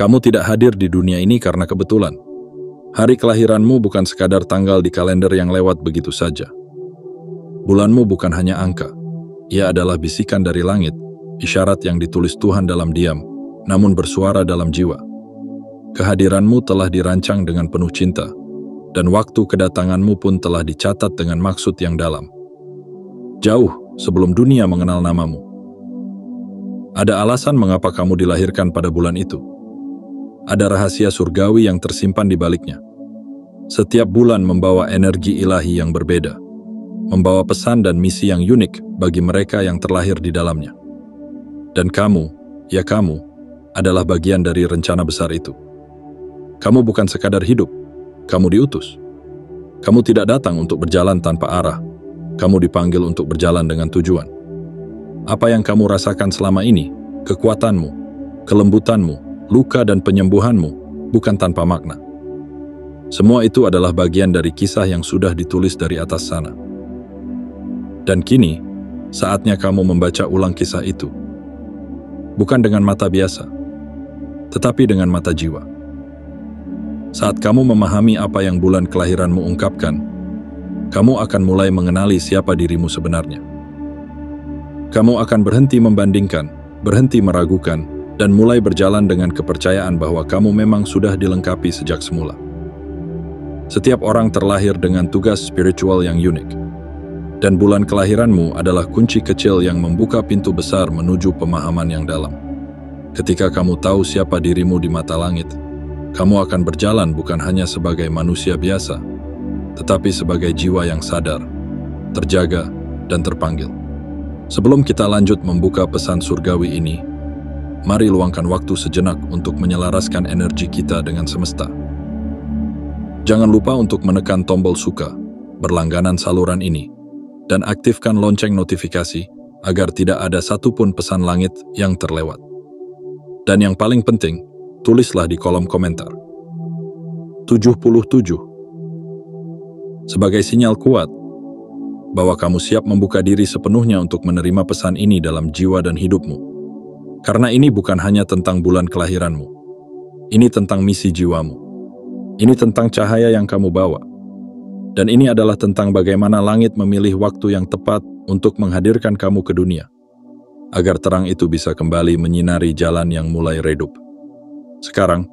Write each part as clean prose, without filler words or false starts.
Kamu tidak hadir di dunia ini karena kebetulan. Hari kelahiranmu bukan sekadar tanggal di kalender yang lewat begitu saja. Bulanmu bukan hanya angka. Ia adalah bisikan dari langit, isyarat yang ditulis Tuhan dalam diam, namun bersuara dalam jiwa. Kehadiranmu telah dirancang dengan penuh cinta, dan waktu kedatanganmu pun telah dicatat dengan maksud yang dalam. Jauh sebelum dunia mengenal namamu. Ada alasan mengapa kamu dilahirkan pada bulan itu. Ada rahasia surgawi yang tersimpan di baliknya. Setiap bulan membawa energi ilahi yang berbeda, membawa pesan dan misi yang unik bagi mereka yang terlahir di dalamnya. Dan kamu, ya kamu, adalah bagian dari rencana besar itu. Kamu bukan sekadar hidup, kamu diutus. Kamu tidak datang untuk berjalan tanpa arah, kamu dipanggil untuk berjalan dengan tujuan. Apa yang kamu rasakan selama ini, kekuatanmu, kelembutanmu, luka dan penyembuhanmu, bukan tanpa makna. Semua itu adalah bagian dari kisah yang sudah ditulis dari atas sana. Dan kini, saatnya kamu membaca ulang kisah itu. Bukan dengan mata biasa, tetapi dengan mata jiwa. Saat kamu memahami apa yang bulan kelahiranmu ungkapkan, kamu akan mulai mengenali siapa dirimu sebenarnya. Kamu akan berhenti membandingkan, berhenti meragukan, dan mulai berjalan dengan kepercayaan bahwa kamu memang sudah dilengkapi sejak semula. Setiap orang terlahir dengan tugas spiritual yang unik. Dan bulan kelahiranmu adalah kunci kecil yang membuka pintu besar menuju pemahaman yang dalam. Ketika kamu tahu siapa dirimu di mata langit, kamu akan berjalan bukan hanya sebagai manusia biasa, tetapi sebagai jiwa yang sadar, terjaga, dan terpanggil. Sebelum kita lanjut membuka pesan surgawi ini, mari luangkan waktu sejenak untuk menyelaraskan energi kita dengan semesta. Jangan lupa untuk menekan tombol suka, berlangganan saluran ini, dan aktifkan lonceng notifikasi agar tidak ada satupun pesan langit yang terlewat. Dan yang paling penting, tulislah di kolom komentar 77 sebagai sinyal kuat bahwa kamu siap membuka diri sepenuhnya untuk menerima pesan ini dalam jiwa dan hidupmu. Karena ini bukan hanya tentang bulan kelahiranmu. Ini tentang misi jiwamu. Ini tentang cahaya yang kamu bawa. Dan ini adalah tentang bagaimana langit memilih waktu yang tepat untuk menghadirkan kamu ke dunia, agar terang itu bisa kembali menyinari jalan yang mulai redup. Sekarang,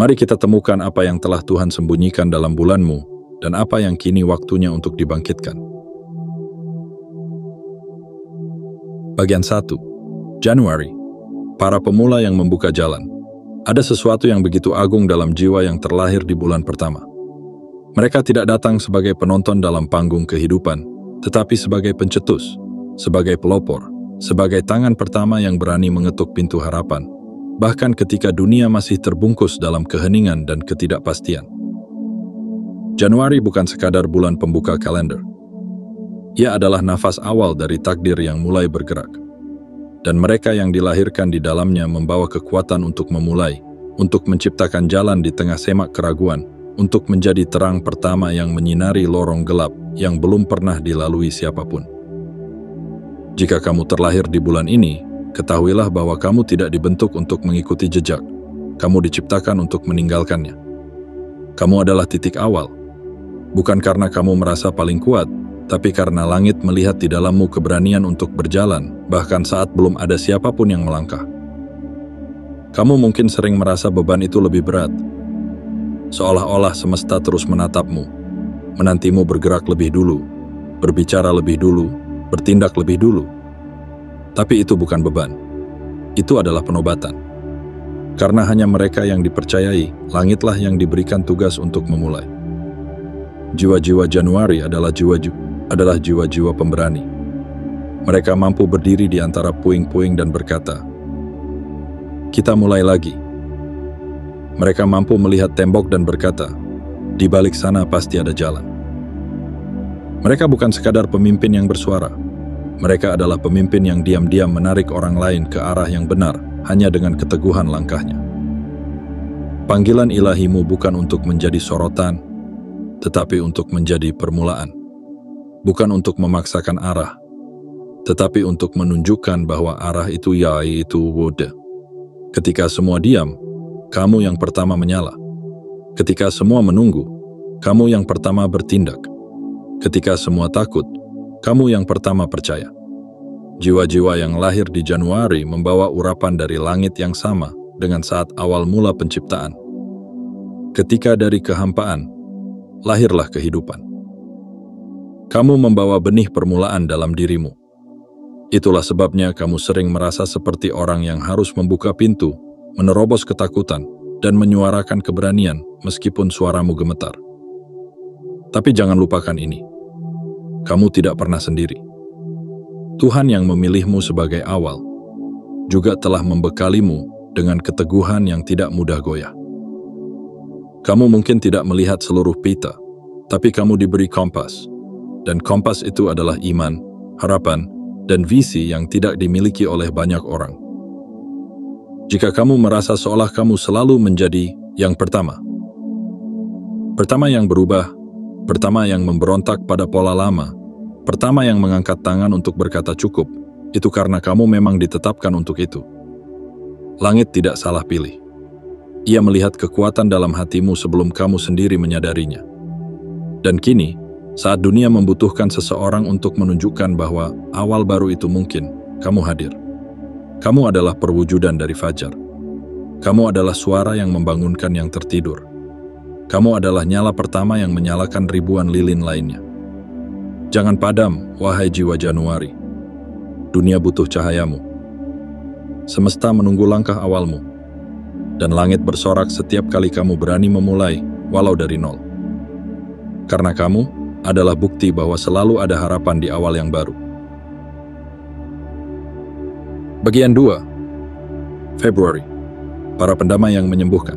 mari kita temukan apa yang telah Tuhan sembunyikan dalam bulanmu dan apa yang kini waktunya untuk dibangkitkan. Bagian 1. Januari, para pemula yang membuka jalan. Ada sesuatu yang begitu agung dalam jiwa yang terlahir di bulan pertama. Mereka tidak datang sebagai penonton dalam panggung kehidupan, tetapi sebagai pencetus, sebagai pelopor, sebagai tangan pertama yang berani mengetuk pintu harapan, bahkan ketika dunia masih terbungkus dalam keheningan dan ketidakpastian. Januari bukan sekadar bulan pembuka kalender. Ia adalah nafas awal dari takdir yang mulai bergerak. Dan mereka yang dilahirkan di dalamnya membawa kekuatan untuk memulai, untuk menciptakan jalan di tengah semak keraguan, untuk menjadi terang pertama yang menyinari lorong gelap yang belum pernah dilalui siapapun. Jika kamu terlahir di bulan ini, ketahuilah bahwa kamu tidak dibentuk untuk mengikuti jejak. Kamu diciptakan untuk meninggalkannya. Kamu adalah titik awal, bukan karena kamu merasa paling kuat, tapi karena langit melihat di dalammu keberanian untuk berjalan, bahkan saat belum ada siapapun yang melangkah. Kamu mungkin sering merasa beban itu lebih berat, seolah-olah semesta terus menatapmu, menantimu bergerak lebih dulu, berbicara lebih dulu, bertindak lebih dulu. Tapi itu bukan beban, itu adalah penobatan. Karena hanya mereka yang dipercayai, langitlah yang diberikan tugas untuk memulai. Jiwa-jiwa Januari adalah jiwa-jiwa pemberani. Mereka mampu berdiri di antara puing-puing dan berkata, "Kita mulai lagi." Mereka mampu melihat tembok dan berkata, "Di balik sana pasti ada jalan." Mereka bukan sekadar pemimpin yang bersuara. Mereka adalah pemimpin yang diam-diam menarik orang lain ke arah yang benar hanya dengan keteguhan langkahnya. Panggilan ilahimu bukan untuk menjadi sorotan, tetapi untuk menjadi permulaan. Bukan untuk memaksakan arah, tetapi untuk menunjukkan bahwa arah itu yaitu wode. Ketika semua diam, kamu yang pertama menyala. Ketika semua menunggu, kamu yang pertama bertindak. Ketika semua takut, kamu yang pertama percaya. Jiwa-jiwa yang lahir di Januari membawa urapan dari langit yang sama dengan saat awal mula penciptaan. Ketika dari kehampaan, lahirlah kehidupan. Kamu membawa benih permulaan dalam dirimu. Itulah sebabnya kamu sering merasa seperti orang yang harus membuka pintu, menerobos ketakutan, dan menyuarakan keberanian meskipun suaramu gemetar. Tapi jangan lupakan ini. Kamu tidak pernah sendiri. Tuhan yang memilihmu sebagai awal juga telah membekalimu dengan keteguhan yang tidak mudah goyah. Kamu mungkin tidak melihat seluruh pita, tapi kamu diberi kompas. Dan kompas itu adalah iman, harapan, dan visi yang tidak dimiliki oleh banyak orang. Jika kamu merasa seolah kamu selalu menjadi yang pertama yang berubah, pertama yang memberontak pada pola lama, pertama yang mengangkat tangan untuk berkata cukup, itu karena kamu memang ditetapkan untuk itu. Langit tidak salah pilih. Ia melihat kekuatan dalam hatimu sebelum kamu sendiri menyadarinya. Dan kini, saat dunia membutuhkan seseorang untuk menunjukkan bahwa awal baru itu mungkin, kamu hadir. Kamu adalah perwujudan dari fajar. Kamu adalah suara yang membangunkan yang tertidur. Kamu adalah nyala pertama yang menyalakan ribuan lilin lainnya. Jangan padam, wahai jiwa Januari. Dunia butuh cahayamu. Semesta menunggu langkah awalmu. Dan langit bersorak setiap kali kamu berani memulai, walau dari nol. Karena kamu adalah bukti bahwa selalu ada harapan di awal yang baru. Bagian 2. Februari. Para pendamai yang menyembuhkan.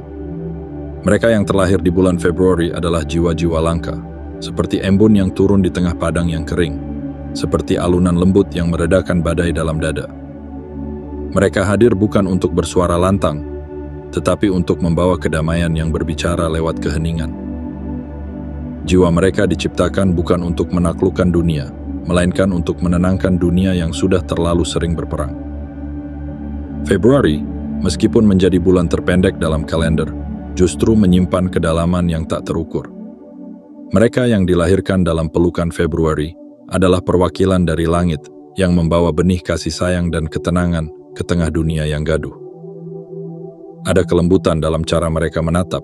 Mereka yang terlahir di bulan Februari adalah jiwa-jiwa langka, seperti embun yang turun di tengah padang yang kering, seperti alunan lembut yang meredakan badai dalam dada. Mereka hadir bukan untuk bersuara lantang, tetapi untuk membawa kedamaian yang berbicara lewat keheningan. Jiwa mereka diciptakan bukan untuk menaklukkan dunia, melainkan untuk menenangkan dunia yang sudah terlalu sering berperang. Februari, meskipun menjadi bulan terpendek dalam kalender, justru menyimpan kedalaman yang tak terukur. Mereka yang dilahirkan dalam pelukan Februari adalah perwakilan dari langit yang membawa benih kasih sayang dan ketenangan ke tengah dunia yang gaduh. Ada kelembutan dalam cara mereka menatap,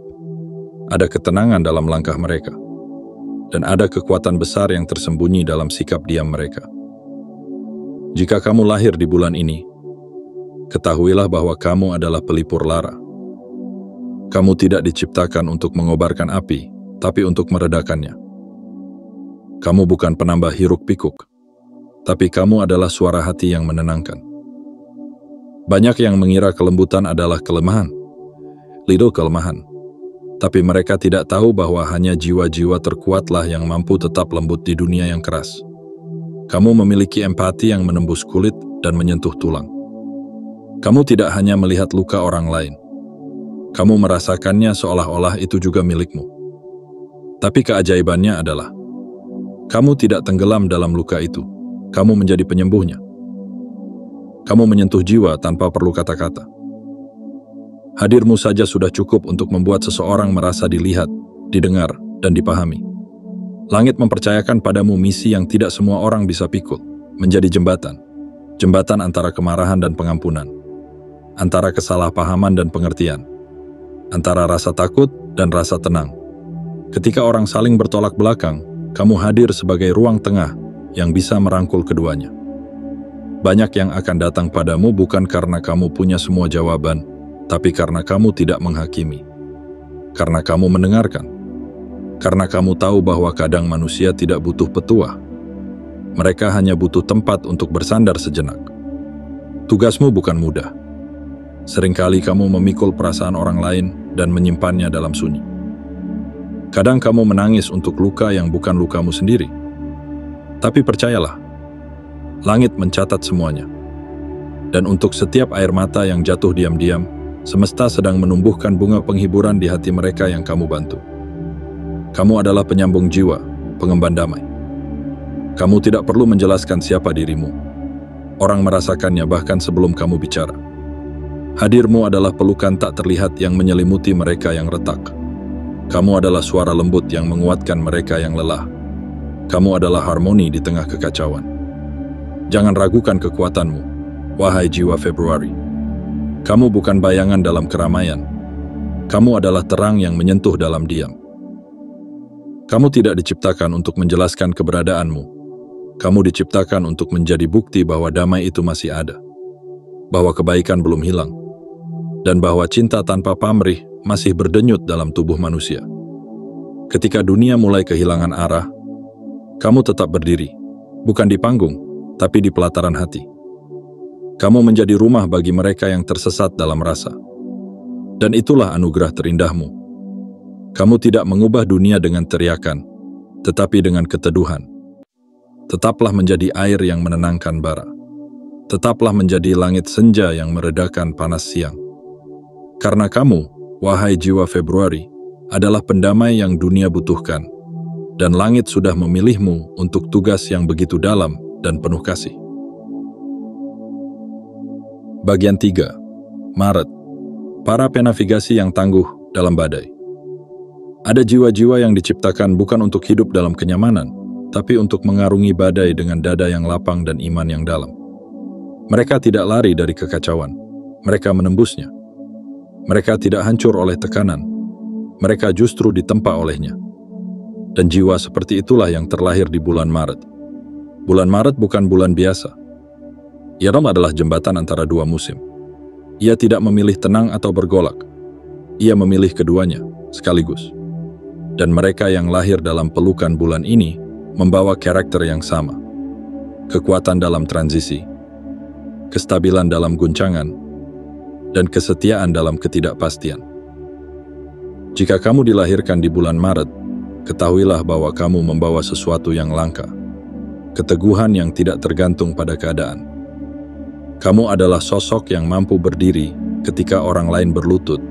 ada ketenangan dalam langkah mereka, dan ada kekuatan besar yang tersembunyi dalam sikap diam mereka. Jika kamu lahir di bulan ini, ketahuilah bahwa kamu adalah pelipur lara. Kamu tidak diciptakan untuk mengobarkan api, tapi untuk meredakannya. Kamu bukan penambah hiruk-pikuk, tapi kamu adalah suara hati yang menenangkan. Banyak yang mengira kelembutan adalah kelemahan, kelemahan. Tapi mereka tidak tahu bahwa hanya jiwa-jiwa terkuatlah yang mampu tetap lembut di dunia yang keras. Kamu memiliki empati yang menembus kulit dan menyentuh tulang. Kamu tidak hanya melihat luka orang lain. Kamu merasakannya seolah-olah itu juga milikmu. Tapi keajaibannya adalah, kamu tidak tenggelam dalam luka itu. Kamu menjadi penyembuhnya. Kamu menyentuh jiwa tanpa perlu kata-kata. Hadirmu saja sudah cukup untuk membuat seseorang merasa dilihat, didengar, dan dipahami. Langit mempercayakan padamu misi yang tidak semua orang bisa pikul, menjadi jembatan. Jembatan antara kemarahan dan pengampunan, antara kesalahpahaman dan pengertian, antara rasa takut dan rasa tenang. Ketika orang saling bertolak belakang, kamu hadir sebagai ruang tengah yang bisa merangkul keduanya. Banyak yang akan datang padamu bukan karena kamu punya semua jawaban, tapi karena kamu tidak menghakimi. Karena kamu mendengarkan. Karena kamu tahu bahwa kadang manusia tidak butuh petuah. Mereka hanya butuh tempat untuk bersandar sejenak. Tugasmu bukan mudah. Seringkali kamu memikul perasaan orang lain dan menyimpannya dalam sunyi. Kadang kamu menangis untuk luka yang bukan lukamu sendiri. Tapi percayalah, langit mencatat semuanya. Dan untuk setiap air mata yang jatuh diam-diam, semesta sedang menumbuhkan bunga penghiburan di hati mereka yang kamu bantu. Kamu adalah penyambung jiwa, pengemban damai. Kamu tidak perlu menjelaskan siapa dirimu. Orang merasakannya bahkan sebelum kamu bicara. Hadirmu adalah pelukan tak terlihat yang menyelimuti mereka yang retak. Kamu adalah suara lembut yang menguatkan mereka yang lelah. Kamu adalah harmoni di tengah kekacauan. Jangan ragukan kekuatanmu, wahai jiwa Februari. Kamu bukan bayangan dalam keramaian. Kamu adalah terang yang menyentuh dalam diam. Kamu tidak diciptakan untuk menjelaskan keberadaanmu. Kamu diciptakan untuk menjadi bukti bahwa damai itu masih ada, bahwa kebaikan belum hilang, dan bahwa cinta tanpa pamrih masih berdenyut dalam tubuh manusia. Ketika dunia mulai kehilangan arah, kamu tetap berdiri, bukan di panggung, tapi di pelataran hati. Kamu menjadi rumah bagi mereka yang tersesat dalam rasa. Dan itulah anugerah terindahmu. Kamu tidak mengubah dunia dengan teriakan, tetapi dengan keteduhan. Tetaplah menjadi air yang menenangkan bara. Tetaplah menjadi langit senja yang meredakan panas siang. Karena kamu, wahai jiwa Februari, adalah pendamai yang dunia butuhkan, dan langit sudah memilihmu untuk tugas yang begitu dalam dan penuh kasih. Bagian 3. Maret. Para penavigasi yang tangguh dalam badai. Ada jiwa-jiwa yang diciptakan bukan untuk hidup dalam kenyamanan, tapi untuk mengarungi badai dengan dada yang lapang dan iman yang dalam. Mereka tidak lari dari kekacauan, mereka menembusnya. Mereka tidak hancur oleh tekanan, mereka justru ditempa olehnya. Dan jiwa seperti itulah yang terlahir di bulan Maret. Bulan Maret bukan bulan biasa. Ia adalah jembatan antara dua musim. Ia tidak memilih tenang atau bergolak. Ia memilih keduanya sekaligus. Dan mereka yang lahir dalam pelukan bulan ini membawa karakter yang sama. Kekuatan dalam transisi, kestabilan dalam guncangan, dan kesetiaan dalam ketidakpastian. Jika kamu dilahirkan di bulan Maret, ketahuilah bahwa kamu membawa sesuatu yang langka, keteguhan yang tidak tergantung pada keadaan. Kamu adalah sosok yang mampu berdiri ketika orang lain berlutut,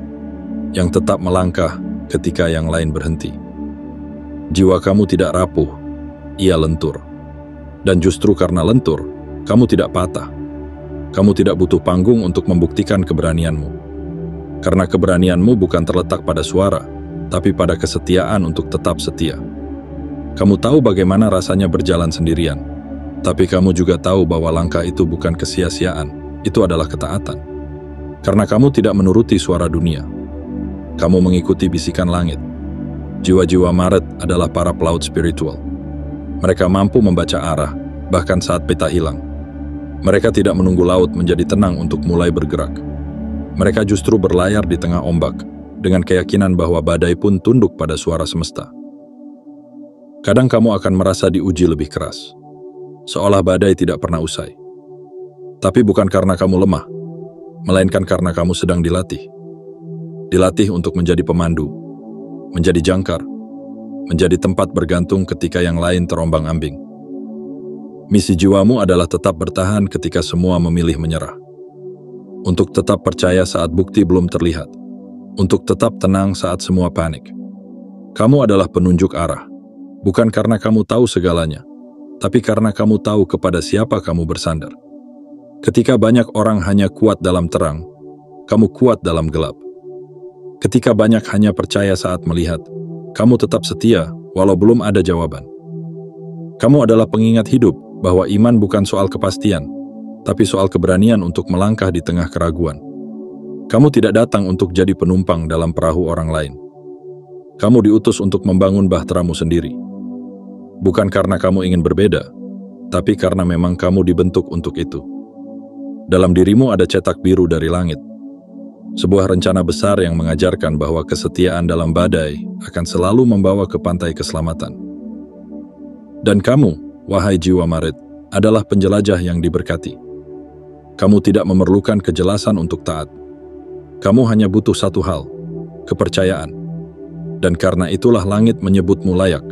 yang tetap melangkah ketika yang lain berhenti. Jiwa kamu tidak rapuh, ia lentur. Dan justru karena lentur, kamu tidak patah. Kamu tidak butuh panggung untuk membuktikan keberanianmu. Karena keberanianmu bukan terletak pada suara, tapi pada kesetiaan untuk tetap setia. Kamu tahu bagaimana rasanya berjalan sendirian, tapi kamu juga tahu bahwa langkah itu bukan kesia-siaan, itu adalah ketaatan. Karena kamu tidak menuruti suara dunia, kamu mengikuti bisikan langit. Jiwa-jiwa Maret adalah para pelaut spiritual. Mereka mampu membaca arah, bahkan saat peta hilang. Mereka tidak menunggu laut menjadi tenang untuk mulai bergerak. Mereka justru berlayar di tengah ombak, dengan keyakinan bahwa badai pun tunduk pada suara semesta. Kadang kamu akan merasa diuji lebih keras, seolah badai tidak pernah usai. Tapi bukan karena kamu lemah, melainkan karena kamu sedang dilatih. Dilatih untuk menjadi pemandu, menjadi jangkar, menjadi tempat bergantung ketika yang lain terombang-ambing. Misi jiwamu adalah tetap bertahan ketika semua memilih menyerah. Untuk tetap percaya saat bukti belum terlihat. Untuk tetap tenang saat semua panik. Kamu adalah penunjuk arah, bukan karena kamu tahu segalanya, tapi karena kamu tahu kepada siapa kamu bersandar. Ketika banyak orang hanya kuat dalam terang, kamu kuat dalam gelap. Ketika banyak hanya percaya saat melihat, kamu tetap setia walau belum ada jawaban. Kamu adalah pengingat hidup bahwa iman bukan soal kepastian, tapi soal keberanian untuk melangkah di tengah keraguan. Kamu tidak datang untuk jadi penumpang dalam perahu orang lain. Kamu diutus untuk membangun bahteramu sendiri. Bukan karena kamu ingin berbeda, tapi karena memang kamu dibentuk untuk itu. Dalam dirimu ada cetak biru dari langit. Sebuah rencana besar yang mengajarkan bahwa kesetiaan dalam badai akan selalu membawa ke pantai keselamatan. Dan kamu, wahai jiwa Maret, adalah penjelajah yang diberkati. Kamu tidak memerlukan kejelasan untuk taat. Kamu hanya butuh satu hal, kepercayaan. Dan karena itulah langit menyebutmu layak.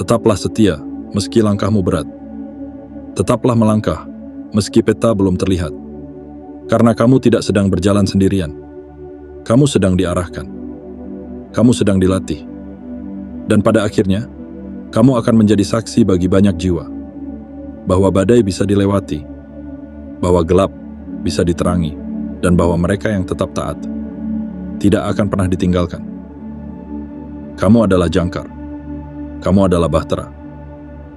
Tetaplah setia, meski langkahmu berat. Tetaplah melangkah, meski peta belum terlihat. Karena kamu tidak sedang berjalan sendirian. Kamu sedang diarahkan. Kamu sedang dilatih. Dan pada akhirnya, kamu akan menjadi saksi bagi banyak jiwa. Bahwa badai bisa dilewati. Bahwa gelap bisa diterangi. dan bahwa mereka yang tetap taat tidak akan pernah ditinggalkan. Kamu adalah jangkar. Kamu adalah bahtera.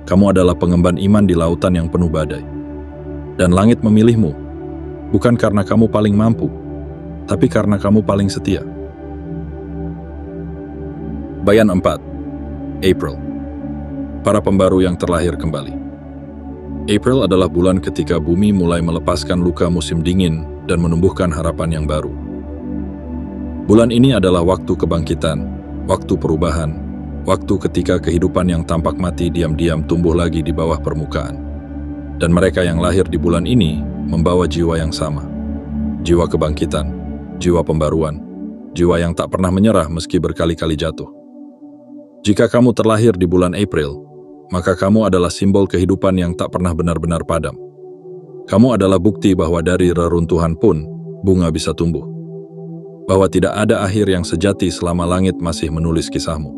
Kamu adalah pengemban iman di lautan yang penuh badai. Dan langit memilihmu, bukan karena kamu paling mampu, tapi karena kamu paling setia. Bayan 4. April. Para pembaru yang terlahir kembali. April adalah bulan ketika bumi mulai melepaskan luka musim dingin dan menumbuhkan harapan yang baru. Bulan ini adalah waktu kebangkitan, waktu perubahan, waktu ketika kehidupan yang tampak mati diam-diam tumbuh lagi di bawah permukaan. Dan mereka yang lahir di bulan ini membawa jiwa yang sama. Jiwa kebangkitan, jiwa pembaruan, jiwa yang tak pernah menyerah meski berkali-kali jatuh. Jika kamu terlahir di bulan April, maka kamu adalah simbol kehidupan yang tak pernah benar-benar padam. Kamu adalah bukti bahwa dari reruntuhan pun bunga bisa tumbuh. Bahwa tidak ada akhir yang sejati selama langit masih menulis kisahmu.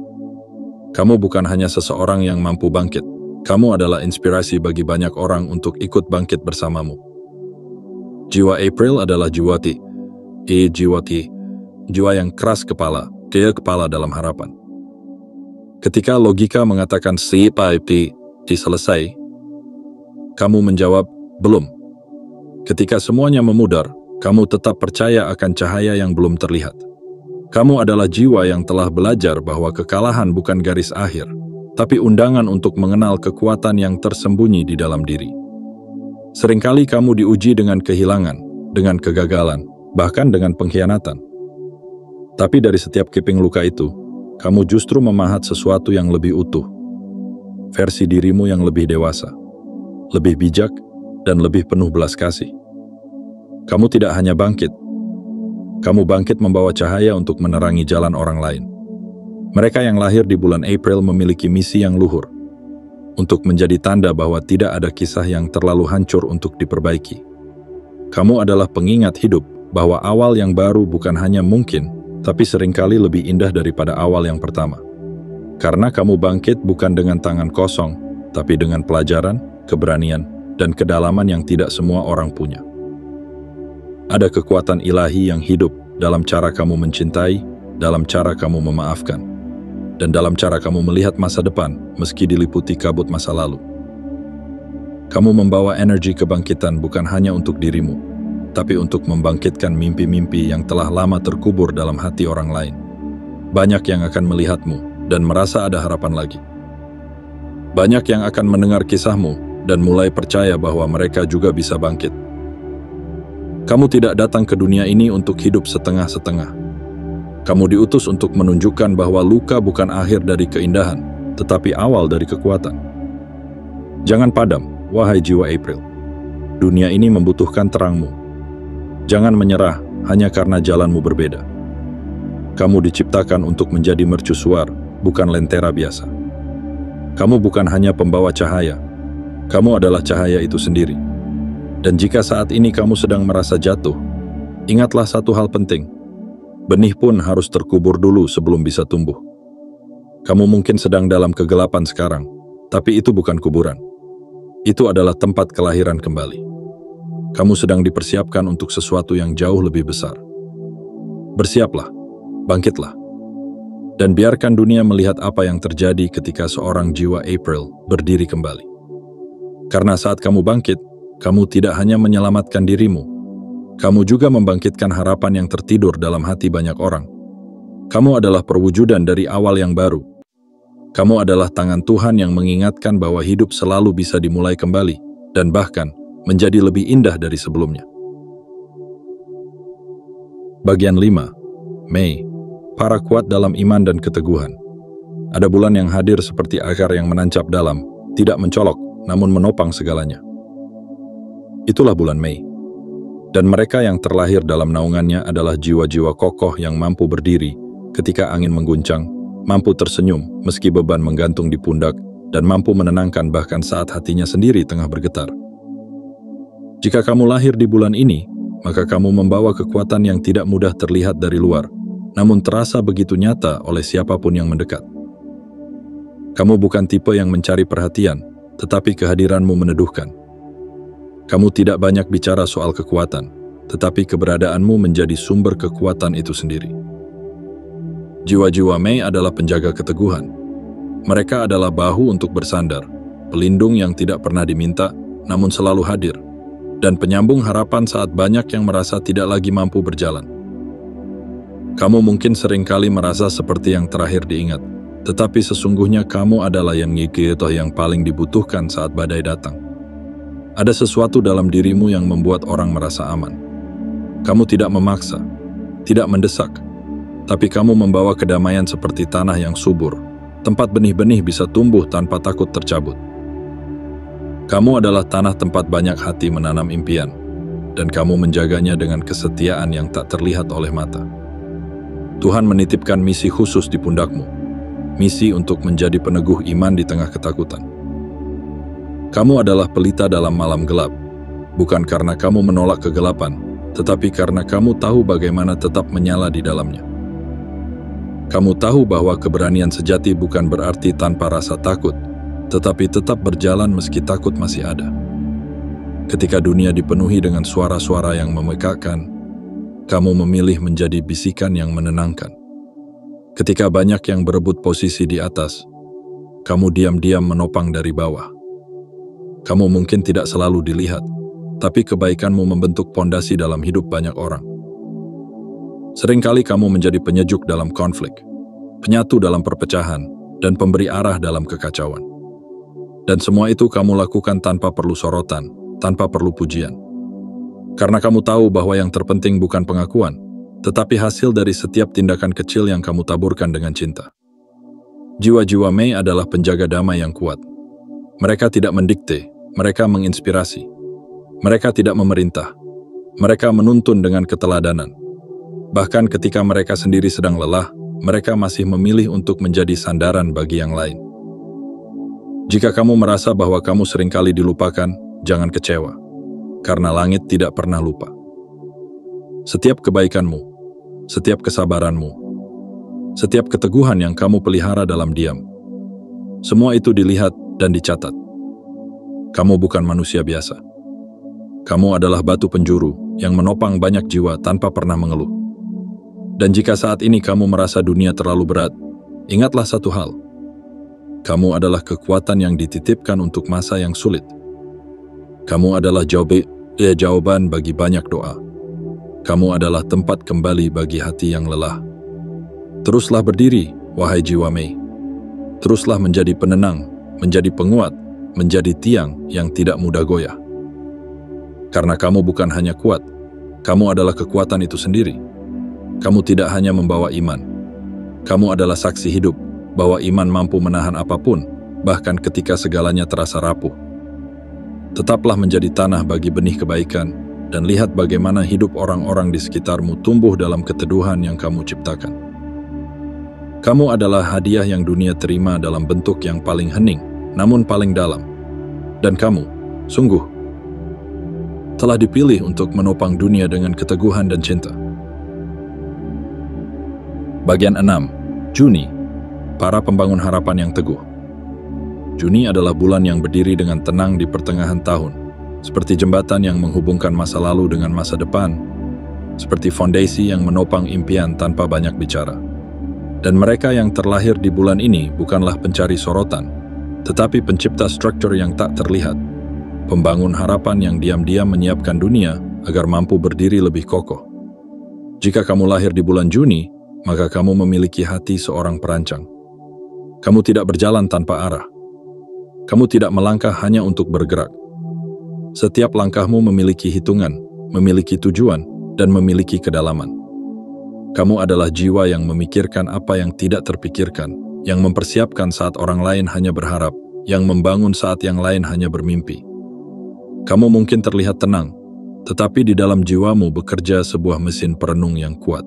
Kamu bukan hanya seseorang yang mampu bangkit. Kamu adalah inspirasi bagi banyak orang untuk ikut bangkit bersamamu. Jiwa April adalah jiwati. Jiwa yang keras kepala, kaya kepala dalam harapan. Ketika logika mengatakan selesai, kamu menjawab, belum. Ketika semuanya memudar, kamu tetap percaya akan cahaya yang belum terlihat. Kamu adalah jiwa yang telah belajar bahwa kekalahan bukan garis akhir, tapi undangan untuk mengenal kekuatan yang tersembunyi di dalam diri. Seringkali kamu diuji dengan kehilangan, dengan kegagalan, bahkan dengan pengkhianatan. Tapi dari setiap keping luka itu, kamu justru memahat sesuatu yang lebih utuh. Versi dirimu yang lebih dewasa, lebih bijak, dan lebih penuh belas kasih. Kamu tidak hanya bangkit, kamu bangkit membawa cahaya untuk menerangi jalan orang lain. Mereka yang lahir di bulan April memiliki misi yang luhur, untuk menjadi tanda bahwa tidak ada kisah yang terlalu hancur untuk diperbaiki. Kamu adalah pengingat hidup bahwa awal yang baru bukan hanya mungkin, tapi seringkali lebih indah daripada awal yang pertama. Karena kamu bangkit bukan dengan tangan kosong, tapi dengan pelajaran, keberanian, dan kedalaman yang tidak semua orang punya. Ada kekuatan ilahi yang hidup dalam cara kamu mencintai, dalam cara kamu memaafkan, dan dalam cara kamu melihat masa depan meski diliputi kabut masa lalu. Kamu membawa energi kebangkitan bukan hanya untuk dirimu, tapi untuk membangkitkan mimpi-mimpi yang telah lama terkubur dalam hati orang lain. Banyak yang akan melihatmu dan merasa ada harapan lagi. Banyak yang akan mendengar kisahmu dan mulai percaya bahwa mereka juga bisa bangkit. Kamu tidak datang ke dunia ini untuk hidup setengah-setengah. Kamu diutus untuk menunjukkan bahwa luka bukan akhir dari keindahan, tetapi awal dari kekuatan. Jangan padam, wahai jiwa April. Dunia ini membutuhkan terangmu. Jangan menyerah hanya karena jalanmu berbeda. Kamu diciptakan untuk menjadi mercusuar, bukan lentera biasa. Kamu bukan hanya pembawa cahaya. Kamu adalah cahaya itu sendiri. Dan jika saat ini kamu sedang merasa jatuh, ingatlah satu hal penting. Benih pun harus terkubur dulu sebelum bisa tumbuh. Kamu mungkin sedang dalam kegelapan sekarang, tapi itu bukan kuburan. Itu adalah tempat kelahiran kembali. Kamu sedang dipersiapkan untuk sesuatu yang jauh lebih besar. Bersiaplah, bangkitlah. Dan biarkan dunia melihat apa yang terjadi ketika seorang jiwa April berdiri kembali. Karena saat kamu bangkit, kamu tidak hanya menyelamatkan dirimu, kamu juga membangkitkan harapan yang tertidur dalam hati banyak orang. Kamu adalah perwujudan dari awal yang baru. Kamu adalah tangan Tuhan yang mengingatkan bahwa hidup selalu bisa dimulai kembali, dan bahkan menjadi lebih indah dari sebelumnya. Bagian 5. Mei. Para kuat dalam iman dan keteguhan. Ada bulan yang hadir seperti akar yang menancap dalam, tidak mencolok, namun menopang segalanya. Itulah bulan Mei. Dan mereka yang terlahir dalam naungannya adalah jiwa-jiwa kokoh yang mampu berdiri ketika angin mengguncang, mampu tersenyum meski beban menggantung di pundak, dan mampu menenangkan bahkan saat hatinya sendiri tengah bergetar. Jika kamu lahir di bulan ini, maka kamu membawa kekuatan yang tidak mudah terlihat dari luar, namun terasa begitu nyata oleh siapapun yang mendekat. Kamu bukan tipe yang mencari perhatian, tetapi kehadiranmu meneduhkan. Kamu tidak banyak bicara soal kekuatan, tetapi keberadaanmu menjadi sumber kekuatan itu sendiri. Jiwa-jiwa Mei adalah penjaga keteguhan. Mereka adalah bahu untuk bersandar, pelindung yang tidak pernah diminta, namun selalu hadir, dan penyambung harapan saat banyak yang merasa tidak lagi mampu berjalan. Kamu mungkin seringkali merasa seperti yang terakhir diingat, tetapi sesungguhnya kamu adalah yang paling dibutuhkan saat badai datang. Ada sesuatu dalam dirimu yang membuat orang merasa aman. Kamu tidak memaksa, tidak mendesak, tapi kamu membawa kedamaian seperti tanah yang subur, tempat benih-benih bisa tumbuh tanpa takut tercabut. Kamu adalah tanah tempat banyak hati menanam impian, dan kamu menjaganya dengan kesetiaan yang tak terlihat oleh mata. Tuhan menitipkan misi khusus di pundakmu, misi untuk menjadi peneguh iman di tengah ketakutan. Kamu adalah pelita dalam malam gelap, bukan karena kamu menolak kegelapan, tetapi karena kamu tahu bagaimana tetap menyala di dalamnya. Kamu tahu bahwa keberanian sejati bukan berarti tanpa rasa takut, tetapi tetap berjalan meski takut masih ada. Ketika dunia dipenuhi dengan suara-suara yang memekakkan, kamu memilih menjadi bisikan yang menenangkan. Ketika banyak yang berebut posisi di atas, kamu diam-diam menopang dari bawah. Kamu mungkin tidak selalu dilihat, tapi kebaikanmu membentuk pondasi dalam hidup banyak orang. Seringkali kamu menjadi penyejuk dalam konflik, penyatu dalam perpecahan, dan pemberi arah dalam kekacauan. Dan semua itu kamu lakukan tanpa perlu sorotan, tanpa perlu pujian. Karena kamu tahu bahwa yang terpenting bukan pengakuan, tetapi hasil dari setiap tindakan kecil yang kamu taburkan dengan cinta. Jiwa-jiwa Mei adalah penjaga damai yang kuat. Mereka tidak mendikte, mereka menginspirasi. Mereka tidak memerintah. Mereka menuntun dengan keteladanan. Bahkan ketika mereka sendiri sedang lelah, mereka masih memilih untuk menjadi sandaran bagi yang lain. Jika kamu merasa bahwa kamu seringkali dilupakan, jangan kecewa, karena langit tidak pernah lupa. Setiap kebaikanmu, setiap kesabaranmu, setiap keteguhan yang kamu pelihara dalam diam, semua itu dilihat dan dicatat. Kamu bukan manusia biasa. Kamu adalah batu penjuru yang menopang banyak jiwa tanpa pernah mengeluh. Dan jika saat ini kamu merasa dunia terlalu berat, ingatlah satu hal. Kamu adalah kekuatan yang dititipkan untuk masa yang sulit. Kamu adalah jawaban bagi banyak doa. Kamu adalah tempat kembali bagi hati yang lelah. Teruslah berdiri, wahai jiwa Mei. Teruslah menjadi penenang, menjadi penguat, menjadi tiang yang tidak mudah goyah. Karena kamu bukan hanya kuat, kamu adalah kekuatan itu sendiri. Kamu tidak hanya membawa iman. Kamu adalah saksi hidup bahwa iman mampu menahan apapun, bahkan ketika segalanya terasa rapuh. Tetaplah menjadi tanah bagi benih kebaikan, dan lihat bagaimana hidup orang-orang di sekitarmu tumbuh dalam keteduhan yang kamu ciptakan. Kamu adalah hadiah yang dunia terima dalam bentuk yang paling hening, namun paling dalam. Dan kamu, sungguh, telah dipilih untuk menopang dunia dengan keteguhan dan cinta. Bagian 6. Juni. Para pembangun harapan yang teguh. Juni adalah bulan yang berdiri dengan tenang di pertengahan tahun, seperti jembatan yang menghubungkan masa lalu dengan masa depan, seperti fondasi yang menopang impian tanpa banyak bicara. Dan mereka yang terlahir di bulan ini bukanlah pencari sorotan, tetapi pencipta struktur yang tak terlihat, pembangun harapan yang diam-diam menyiapkan dunia agar mampu berdiri lebih kokoh. Jika kamu lahir di bulan Juni, maka kamu memiliki hati seorang perancang. Kamu tidak berjalan tanpa arah. Kamu tidak melangkah hanya untuk bergerak. Setiap langkahmu memiliki hitungan, memiliki tujuan, dan memiliki kedalaman. Kamu adalah jiwa yang memikirkan apa yang tidak terpikirkan, yang mempersiapkan saat orang lain hanya berharap, yang membangun saat yang lain hanya bermimpi. Kamu mungkin terlihat tenang, tetapi di dalam jiwamu bekerja sebuah mesin perenung yang kuat.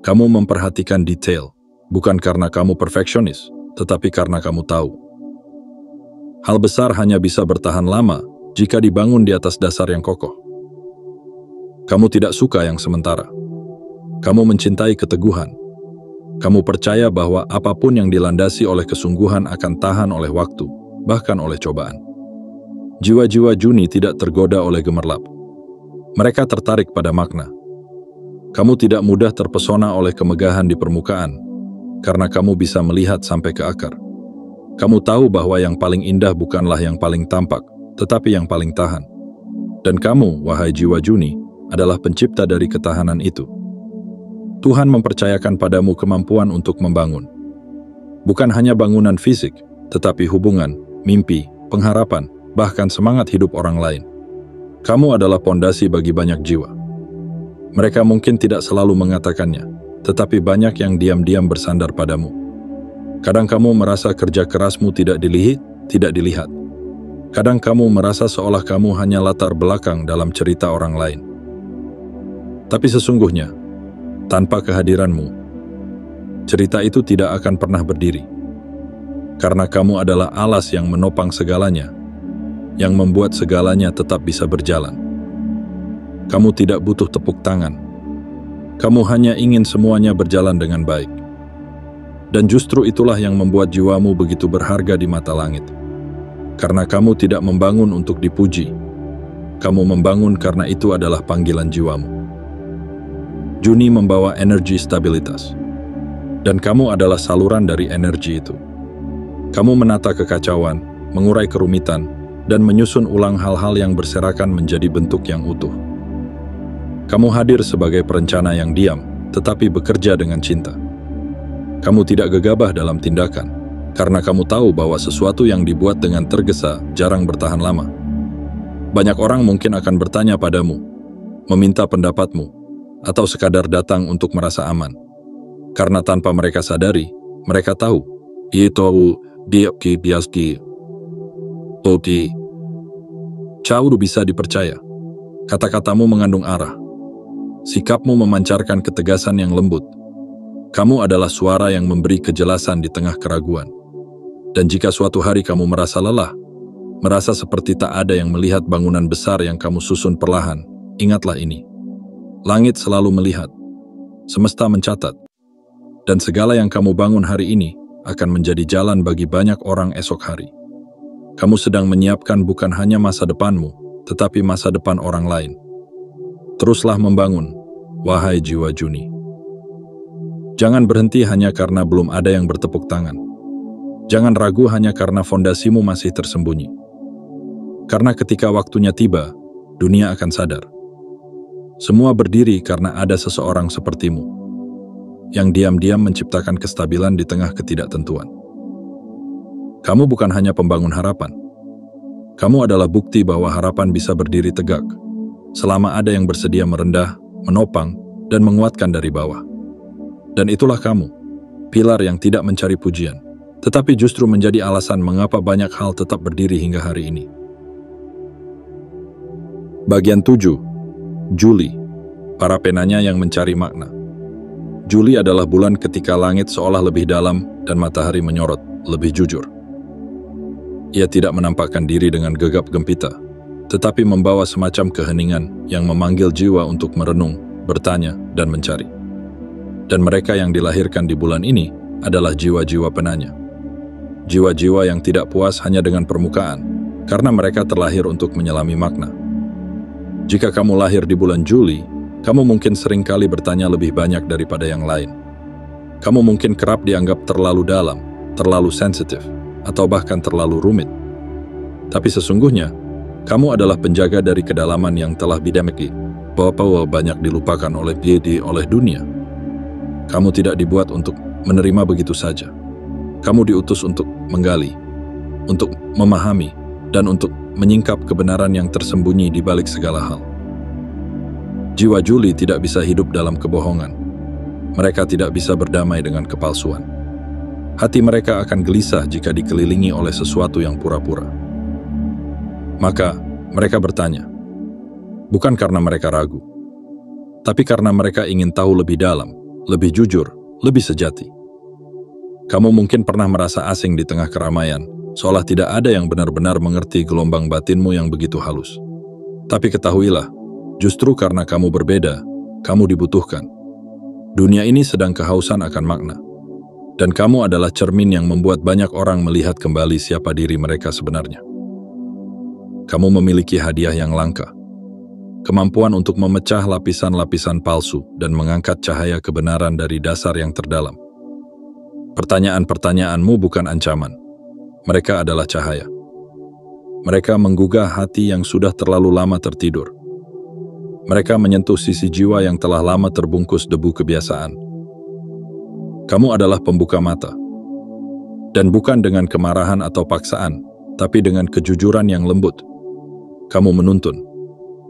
Kamu memperhatikan detail, bukan karena kamu perfeksionis, tetapi karena kamu tahu. Hal besar hanya bisa bertahan lama jika dibangun di atas dasar yang kokoh. Kamu tidak suka yang sementara. Kamu mencintai keteguhan. Kamu percaya bahwa apapun yang dilandasi oleh kesungguhan akan tahan oleh waktu, bahkan oleh cobaan. Jiwa-jiwa Juni tidak tergoda oleh gemerlap. Mereka tertarik pada makna. Kamu tidak mudah terpesona oleh kemegahan di permukaan, karena kamu bisa melihat sampai ke akar. Kamu tahu bahwa yang paling indah bukanlah yang paling tampak, tetapi yang paling tahan. Dan kamu, wahai jiwa Juni, adalah pencipta dari ketahanan itu. Tuhan mempercayakan padamu kemampuan untuk membangun. Bukan hanya bangunan fisik, tetapi hubungan, mimpi, pengharapan, bahkan semangat hidup orang lain. Kamu adalah pondasi bagi banyak jiwa. Mereka mungkin tidak selalu mengatakannya, tetapi banyak yang diam-diam bersandar padamu. Kadang kamu merasa kerja kerasmu tidak dilihat. Kadang kamu merasa seolah kamu hanya latar belakang dalam cerita orang lain. Tapi sesungguhnya, tanpa kehadiranmu, cerita itu tidak akan pernah berdiri. Karena kamu adalah alas yang menopang segalanya, yang membuat segalanya tetap bisa berjalan. Kamu tidak butuh tepuk tangan. Kamu hanya ingin semuanya berjalan dengan baik. Dan justru itulah yang membuat jiwamu begitu berharga di mata langit. Karena kamu tidak membangun untuk dipuji. Kamu membangun karena itu adalah panggilan jiwamu. Juni membawa energi stabilitas. Dan kamu adalah saluran dari energi itu. Kamu menata kekacauan, mengurai kerumitan, dan menyusun ulang hal-hal yang berserakan menjadi bentuk yang utuh. Kamu hadir sebagai perencana yang diam, tetapi bekerja dengan cinta. Kamu tidak gegabah dalam tindakan, karena kamu tahu bahwa sesuatu yang dibuat dengan tergesa jarang bertahan lama. Banyak orang mungkin akan bertanya padamu, meminta pendapatmu, atau sekadar datang untuk merasa aman. Karena tanpa mereka sadari, mereka tahu, itu dia biaski. Oti, Caudu bisa dipercaya. Kata-katamu mengandung arah. Sikapmu memancarkan ketegasan yang lembut. Kamu adalah suara yang memberi kejelasan di tengah keraguan. Dan jika suatu hari kamu merasa lelah, merasa seperti tak ada yang melihat bangunan besar yang kamu susun perlahan, ingatlah ini. Langit selalu melihat, semesta mencatat, dan segala yang kamu bangun hari ini akan menjadi jalan bagi banyak orang esok hari. Kamu sedang menyiapkan bukan hanya masa depanmu, tetapi masa depan orang lain. Teruslah membangun, wahai jiwa Juni. Jangan berhenti hanya karena belum ada yang bertepuk tangan. Jangan ragu hanya karena fondasimu masih tersembunyi. Karena ketika waktunya tiba, dunia akan sadar. Semua berdiri karena ada seseorang sepertimu, yang diam-diam menciptakan kestabilan di tengah ketidaktentuan. Kamu bukan hanya pembangun harapan. Kamu adalah bukti bahwa harapan bisa berdiri tegak, selama ada yang bersedia merendah, menopang, dan menguatkan dari bawah. Dan itulah kamu, pilar yang tidak mencari pujian, tetapi justru menjadi alasan mengapa banyak hal tetap berdiri hingga hari ini. Bagian 7. Juli, para penanya yang mencari makna. Juli adalah bulan ketika langit seolah lebih dalam dan matahari menyorot, lebih jujur. Ia tidak menampakkan diri dengan gegap gempita, tetapi membawa semacam keheningan yang memanggil jiwa untuk merenung, bertanya, dan mencari. Dan mereka yang dilahirkan di bulan ini adalah jiwa-jiwa penanya. Jiwa-jiwa yang tidak puas hanya dengan permukaan, karena mereka terlahir untuk menyelami makna. Jika kamu lahir di bulan Juli, kamu mungkin sering kali bertanya lebih banyak daripada yang lain. Kamu mungkin kerap dianggap terlalu dalam, terlalu sensitif, atau bahkan terlalu rumit. Tapi sesungguhnya, kamu adalah penjaga dari kedalaman yang telah bidameki, bahwa banyak dilupakan oleh dunia. Kamu tidak dibuat untuk menerima begitu saja. Kamu diutus untuk menggali, untuk memahami, dan untuk menyingkap kebenaran yang tersembunyi di balik segala hal. Jiwa Juli tidak bisa hidup dalam kebohongan. Mereka tidak bisa berdamai dengan kepalsuan. Hati mereka akan gelisah jika dikelilingi oleh sesuatu yang pura-pura. Maka, mereka bertanya, bukan karena mereka ragu, tapi karena mereka ingin tahu lebih dalam, lebih jujur, lebih sejati. Kamu mungkin pernah merasa asing di tengah keramaian, seolah tidak ada yang benar-benar mengerti gelombang batinmu yang begitu halus. Tapi ketahuilah, justru karena kamu berbeda, kamu dibutuhkan. Dunia ini sedang kehausan akan makna. Dan kamu adalah cermin yang membuat banyak orang melihat kembali siapa diri mereka sebenarnya. Kamu memiliki hadiah yang langka. kemampuan untuk memecah lapisan-lapisan palsu dan mengangkat cahaya kebenaran dari dasar yang terdalam. Pertanyaan-pertanyaanmu bukan ancaman. Mereka adalah cahaya. Mereka menggugah hati yang sudah terlalu lama tertidur. Mereka menyentuh sisi jiwa yang telah lama terbungkus debu kebiasaan. Kamu adalah pembuka mata. Dan bukan dengan kemarahan atau paksaan, tapi dengan kejujuran yang lembut. Kamu menuntun,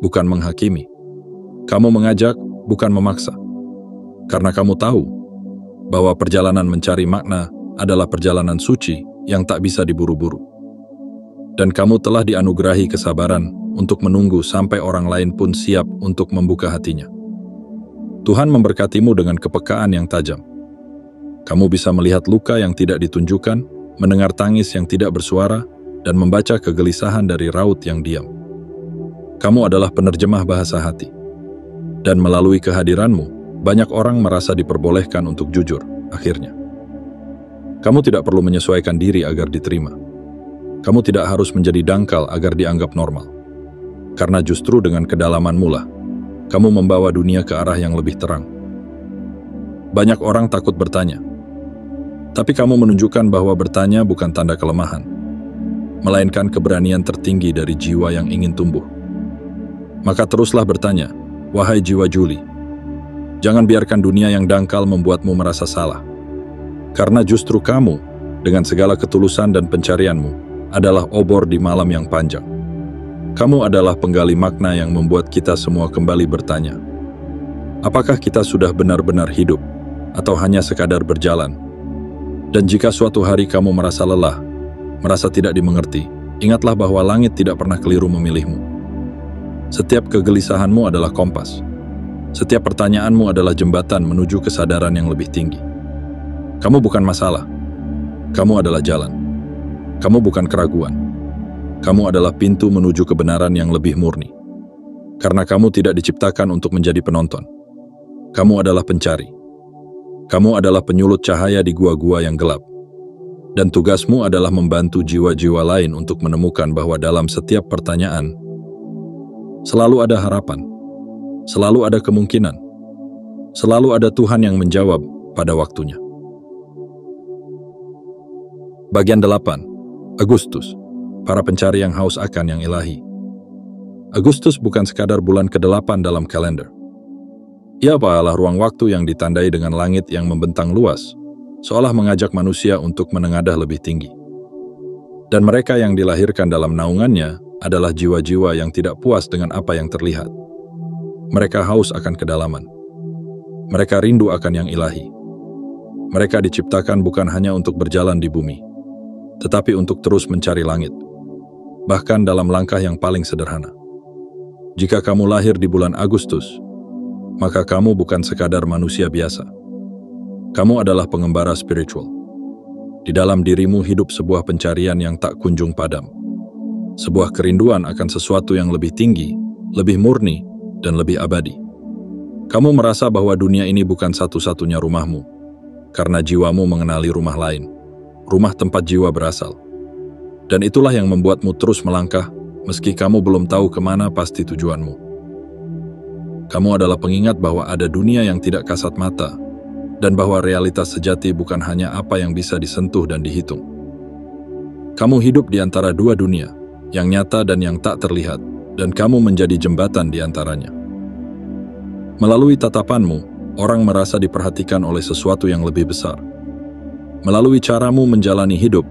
bukan menghakimi. Kamu mengajak, bukan memaksa. Karena kamu tahu bahwa perjalanan mencari makna adalah perjalanan suci yang tak bisa diburu-buru. Dan kamu telah dianugerahi kesabaran untuk menunggu sampai orang lain pun siap untuk membuka hatinya. Tuhan memberkatimu dengan kepekaan yang tajam. Kamu bisa melihat luka yang tidak ditunjukkan, mendengar tangis yang tidak bersuara, dan membaca kegelisahan dari raut yang diam. Kamu adalah penerjemah bahasa hati. Dan melalui kehadiranmu, banyak orang merasa diperbolehkan untuk jujur, akhirnya. Kamu tidak perlu menyesuaikan diri agar diterima. Kamu tidak harus menjadi dangkal agar dianggap normal. Karena justru dengan kedalamanmu lah, kamu membawa dunia ke arah yang lebih terang. Banyak orang takut bertanya. Tapi kamu menunjukkan bahwa bertanya bukan tanda kelemahan, melainkan keberanian tertinggi dari jiwa yang ingin tumbuh. Maka teruslah bertanya, wahai jiwa juli. Jangan biarkan dunia yang dangkal membuatmu merasa salah. Karena justru kamu, dengan segala ketulusan dan pencarianmu, adalah obor di malam yang panjang. Kamu adalah penggali makna yang membuat kita semua kembali bertanya. Apakah kita sudah benar-benar hidup, atau hanya sekadar berjalan? Dan jika suatu hari kamu merasa lelah, merasa tidak dimengerti, ingatlah bahwa langit tidak pernah keliru memilihmu. Setiap kegelisahanmu adalah kompas. Setiap pertanyaanmu adalah jembatan menuju kesadaran yang lebih tinggi. Kamu bukan masalah. Kamu adalah jalan. Kamu bukan keraguan. Kamu adalah pintu menuju kebenaran yang lebih murni. Karena kamu tidak diciptakan untuk menjadi penonton. Kamu adalah pencari. Kamu adalah penyulut cahaya di gua-gua yang gelap. Dan tugasmu adalah membantu jiwa-jiwa lain untuk menemukan bahwa dalam setiap pertanyaan, selalu ada harapan, selalu ada kemungkinan, selalu ada Tuhan yang menjawab pada waktunya. Bagian 8. Agustus. Para pencari yang haus akan yang ilahi. Agustus bukan sekadar bulan ke-8 dalam kalender. Ia adalah ruang waktu yang ditandai dengan langit yang membentang luas, seolah mengajak manusia untuk menengadah lebih tinggi. Dan mereka yang dilahirkan dalam naungannya adalah jiwa-jiwa yang tidak puas dengan apa yang terlihat. Mereka haus akan kedalaman. Mereka rindu akan yang ilahi. Mereka diciptakan bukan hanya untuk berjalan di bumi, tetapi untuk terus mencari langit, bahkan dalam langkah yang paling sederhana. Jika kamu lahir di bulan Agustus, maka kamu bukan sekadar manusia biasa. Kamu adalah pengembara spiritual. Di dalam dirimu hidup sebuah pencarian yang tak kunjung padam. Sebuah kerinduan akan sesuatu yang lebih tinggi, lebih murni, dan lebih abadi. Kamu merasa bahwa dunia ini bukan satu-satunya rumahmu, karena jiwamu mengenali rumah lain, rumah tempat jiwa berasal. Dan itulah yang membuatmu terus melangkah, meski kamu belum tahu kemana pasti tujuanmu. Kamu adalah pengingat bahwa ada dunia yang tidak kasat mata, dan bahwa realitas sejati bukan hanya apa yang bisa disentuh dan dihitung. Kamu hidup di antara dua dunia, yang nyata dan yang tak terlihat, dan kamu menjadi jembatan di antaranya. Melalui tatapanmu, orang merasa diperhatikan oleh sesuatu yang lebih besar. Melalui caramu menjalani hidup,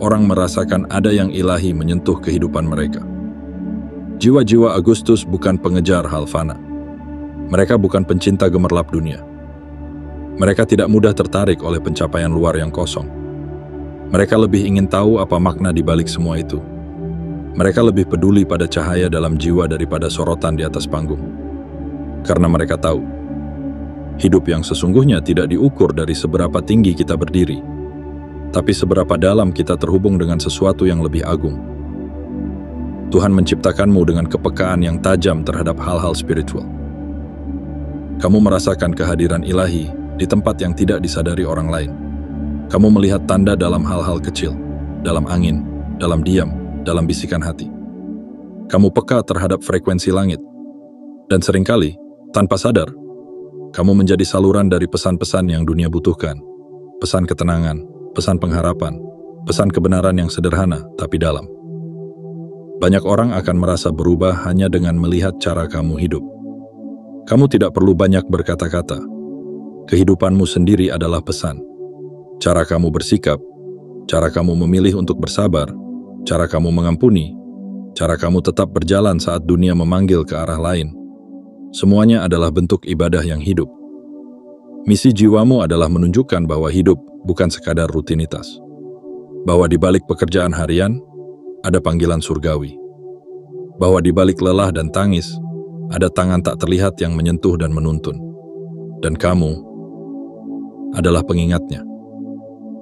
orang merasakan ada yang ilahi menyentuh kehidupan mereka. Jiwa-jiwa Agustus bukan pengejar hal fana. Mereka bukan pencinta gemerlap dunia. Mereka tidak mudah tertarik oleh pencapaian luar yang kosong. Mereka lebih ingin tahu apa makna di balik semua itu. Mereka lebih peduli pada cahaya dalam jiwa daripada sorotan di atas panggung. Karena mereka tahu, hidup yang sesungguhnya tidak diukur dari seberapa tinggi kita berdiri, tapi seberapa dalam kita terhubung dengan sesuatu yang lebih agung. Tuhan menciptakanmu dengan kepekaan yang tajam terhadap hal-hal spiritual. Kamu merasakan kehadiran ilahi di tempat yang tidak disadari orang lain. Kamu melihat tanda dalam hal-hal kecil, dalam angin, dalam diam, dalam bisikan hati. Kamu peka terhadap frekuensi langit. Dan seringkali, tanpa sadar, kamu menjadi saluran dari pesan-pesan yang dunia butuhkan. Pesan ketenangan, pesan pengharapan, pesan kebenaran yang sederhana tapi dalam. Banyak orang akan merasa berubah hanya dengan melihat cara kamu hidup. Kamu tidak perlu banyak berkata-kata. Kehidupanmu sendiri adalah pesan. Cara kamu bersikap, cara kamu memilih untuk bersabar, cara kamu mengampuni, cara kamu tetap berjalan saat dunia memanggil ke arah lain. Semuanya adalah bentuk ibadah yang hidup. Misi jiwamu adalah menunjukkan bahwa hidup bukan sekadar rutinitas. Bahwa di balik pekerjaan harian, ada panggilan surgawi. Bahwa di balik lelah dan tangis, ada tangan tak terlihat yang menyentuh dan menuntun. Dan kamu adalah pengingatnya.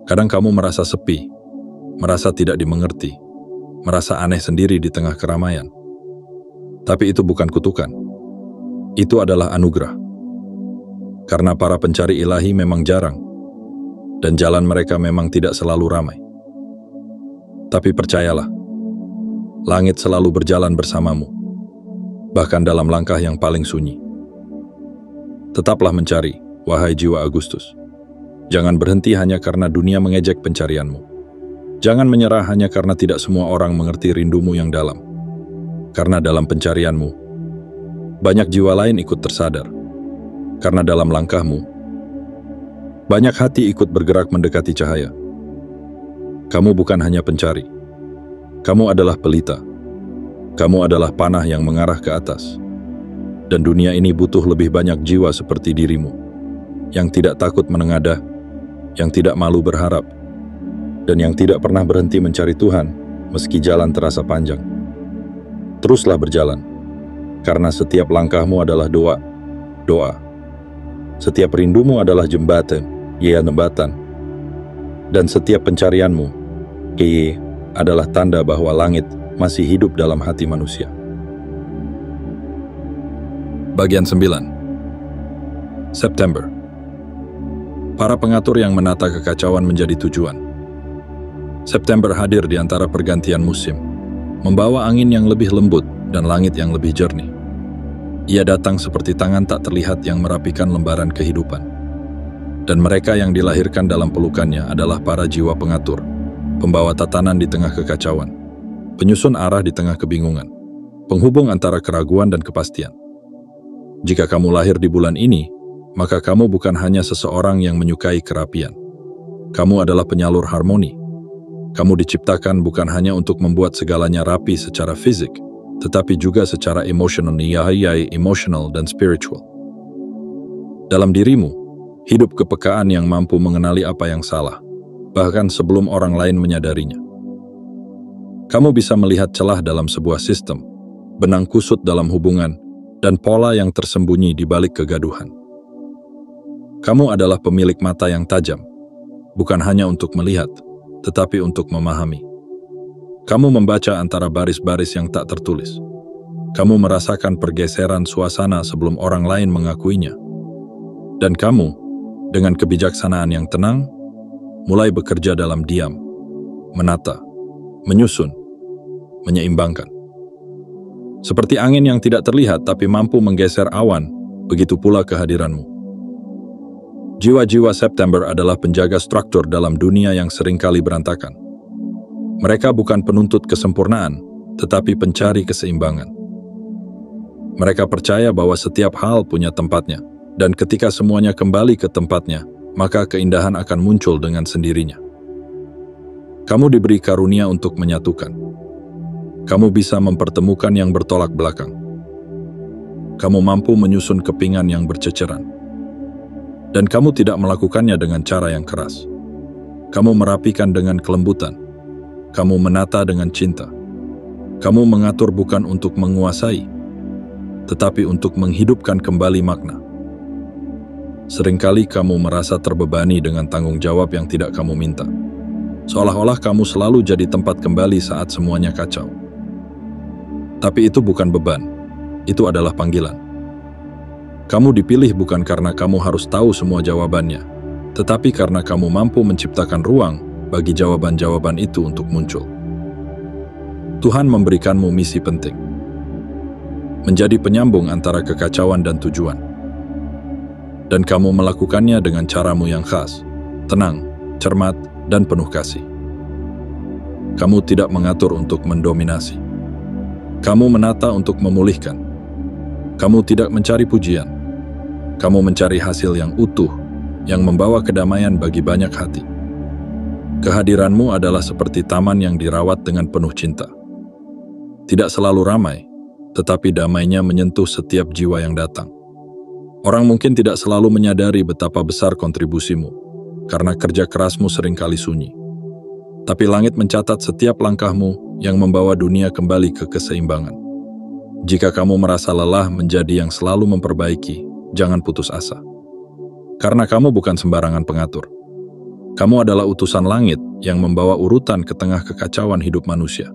Kadang kamu merasa sepi, merasa tidak dimengerti, merasa aneh sendiri di tengah keramaian. Tapi itu bukan kutukan. Itu adalah anugerah. Karena para pencari ilahi memang jarang, dan jalan mereka memang tidak selalu ramai. Tapi percayalah, langit selalu berjalan bersamamu, bahkan dalam langkah yang paling sunyi. Tetaplah mencari, wahai jiwa Agustus. Jangan berhenti hanya karena dunia mengejek pencarianmu. Jangan menyerah hanya karena tidak semua orang mengerti rindumu yang dalam. Karena dalam pencarianmu, banyak jiwa lain ikut tersadar. Karena dalam langkahmu, banyak hati ikut bergerak mendekati cahaya. Kamu bukan hanya pencari. Kamu adalah pelita. Kamu adalah panah yang mengarah ke atas. Dan dunia ini butuh lebih banyak jiwa seperti dirimu, yang tidak takut menengadah, yang tidak malu berharap, dan yang tidak pernah berhenti mencari Tuhan, meski jalan terasa panjang. Teruslah berjalan. Karena setiap langkahmu adalah doa. Setiap rindumu adalah jembatan, jembatan. Dan setiap pencarianmu, adalah tanda bahwa langit masih hidup dalam hati manusia. Bagian 9. September. Para pengatur yang menata kekacauan menjadi tujuan. September hadir di antara pergantian musim, membawa angin yang lebih lembut dan langit yang lebih jernih. Ia datang seperti tangan tak terlihat yang merapikan lembaran kehidupan. Dan mereka yang dilahirkan dalam pelukannya adalah para jiwa pengatur, pembawa tatanan di tengah kekacauan, penyusun arah di tengah kebingungan, penghubung antara keraguan dan kepastian. Jika kamu lahir di bulan ini, maka kamu bukan hanya seseorang yang menyukai kerapian. Kamu adalah penyalur harmoni. Kamu diciptakan bukan hanya untuk membuat segalanya rapi secara fisik, tetapi juga secara emosional, emotional dan spiritual. Dalam dirimu, hidup kepekaan yang mampu mengenali apa yang salah, bahkan sebelum orang lain menyadarinya. Kamu bisa melihat celah dalam sebuah sistem, benang kusut dalam hubungan, dan pola yang tersembunyi di balik kegaduhan. Kamu adalah pemilik mata yang tajam, bukan hanya untuk melihat, tetapi untuk memahami. Kamu membaca antara baris-baris yang tak tertulis. Kamu merasakan pergeseran suasana sebelum orang lain mengakuinya. Dan kamu, dengan kebijaksanaan yang tenang, mulai bekerja dalam diam, menata, menyusun, menyeimbangkan. Seperti angin yang tidak terlihat tapi mampu menggeser awan, begitu pula kehadiranmu. Jiwa-jiwa September adalah penjaga struktur dalam dunia yang seringkali berantakan. Mereka bukan penuntut kesempurnaan, tetapi pencari keseimbangan. Mereka percaya bahwa setiap hal punya tempatnya, dan ketika semuanya kembali ke tempatnya, maka keindahan akan muncul dengan sendirinya. Kamu diberi karunia untuk menyatukan. Kamu bisa mempertemukan yang bertolak belakang. Kamu mampu menyusun kepingan yang berceceran. Dan kamu tidak melakukannya dengan cara yang keras. Kamu merapikan dengan kelembutan. Kamu menata dengan cinta. Kamu mengatur bukan untuk menguasai, tetapi untuk menghidupkan kembali makna. Seringkali kamu merasa terbebani dengan tanggung jawab yang tidak kamu minta. Seolah-olah kamu selalu jadi tempat kembali saat semuanya kacau. Tapi itu bukan beban, itu adalah panggilan. Kamu dipilih bukan karena kamu harus tahu semua jawabannya, tetapi karena kamu mampu menciptakan ruang bagi jawaban-jawaban itu untuk muncul. Tuhan memberikanmu misi penting. menjadi penyambung antara kekacauan dan tujuan. Dan kamu melakukannya dengan caramu yang khas, tenang, cermat, dan penuh kasih. Kamu tidak mengatur untuk mendominasi. Kamu menata untuk memulihkan. Kamu tidak mencari pujian. Kamu mencari hasil yang utuh, yang membawa kedamaian bagi banyak hati. Kehadiranmu adalah seperti taman yang dirawat dengan penuh cinta. Tidak selalu ramai, tetapi damainya menyentuh setiap jiwa yang datang. Orang mungkin tidak selalu menyadari betapa besar kontribusimu, karena kerja kerasmu seringkali sunyi. Tapi langit mencatat setiap langkahmu yang membawa dunia kembali ke keseimbangan. Jika kamu merasa lelah menjadi yang selalu memperbaiki, jangan putus asa. Karena kamu bukan sembarangan pengatur. Kamu adalah utusan langit yang membawa urutan ke tengah kekacauan hidup manusia.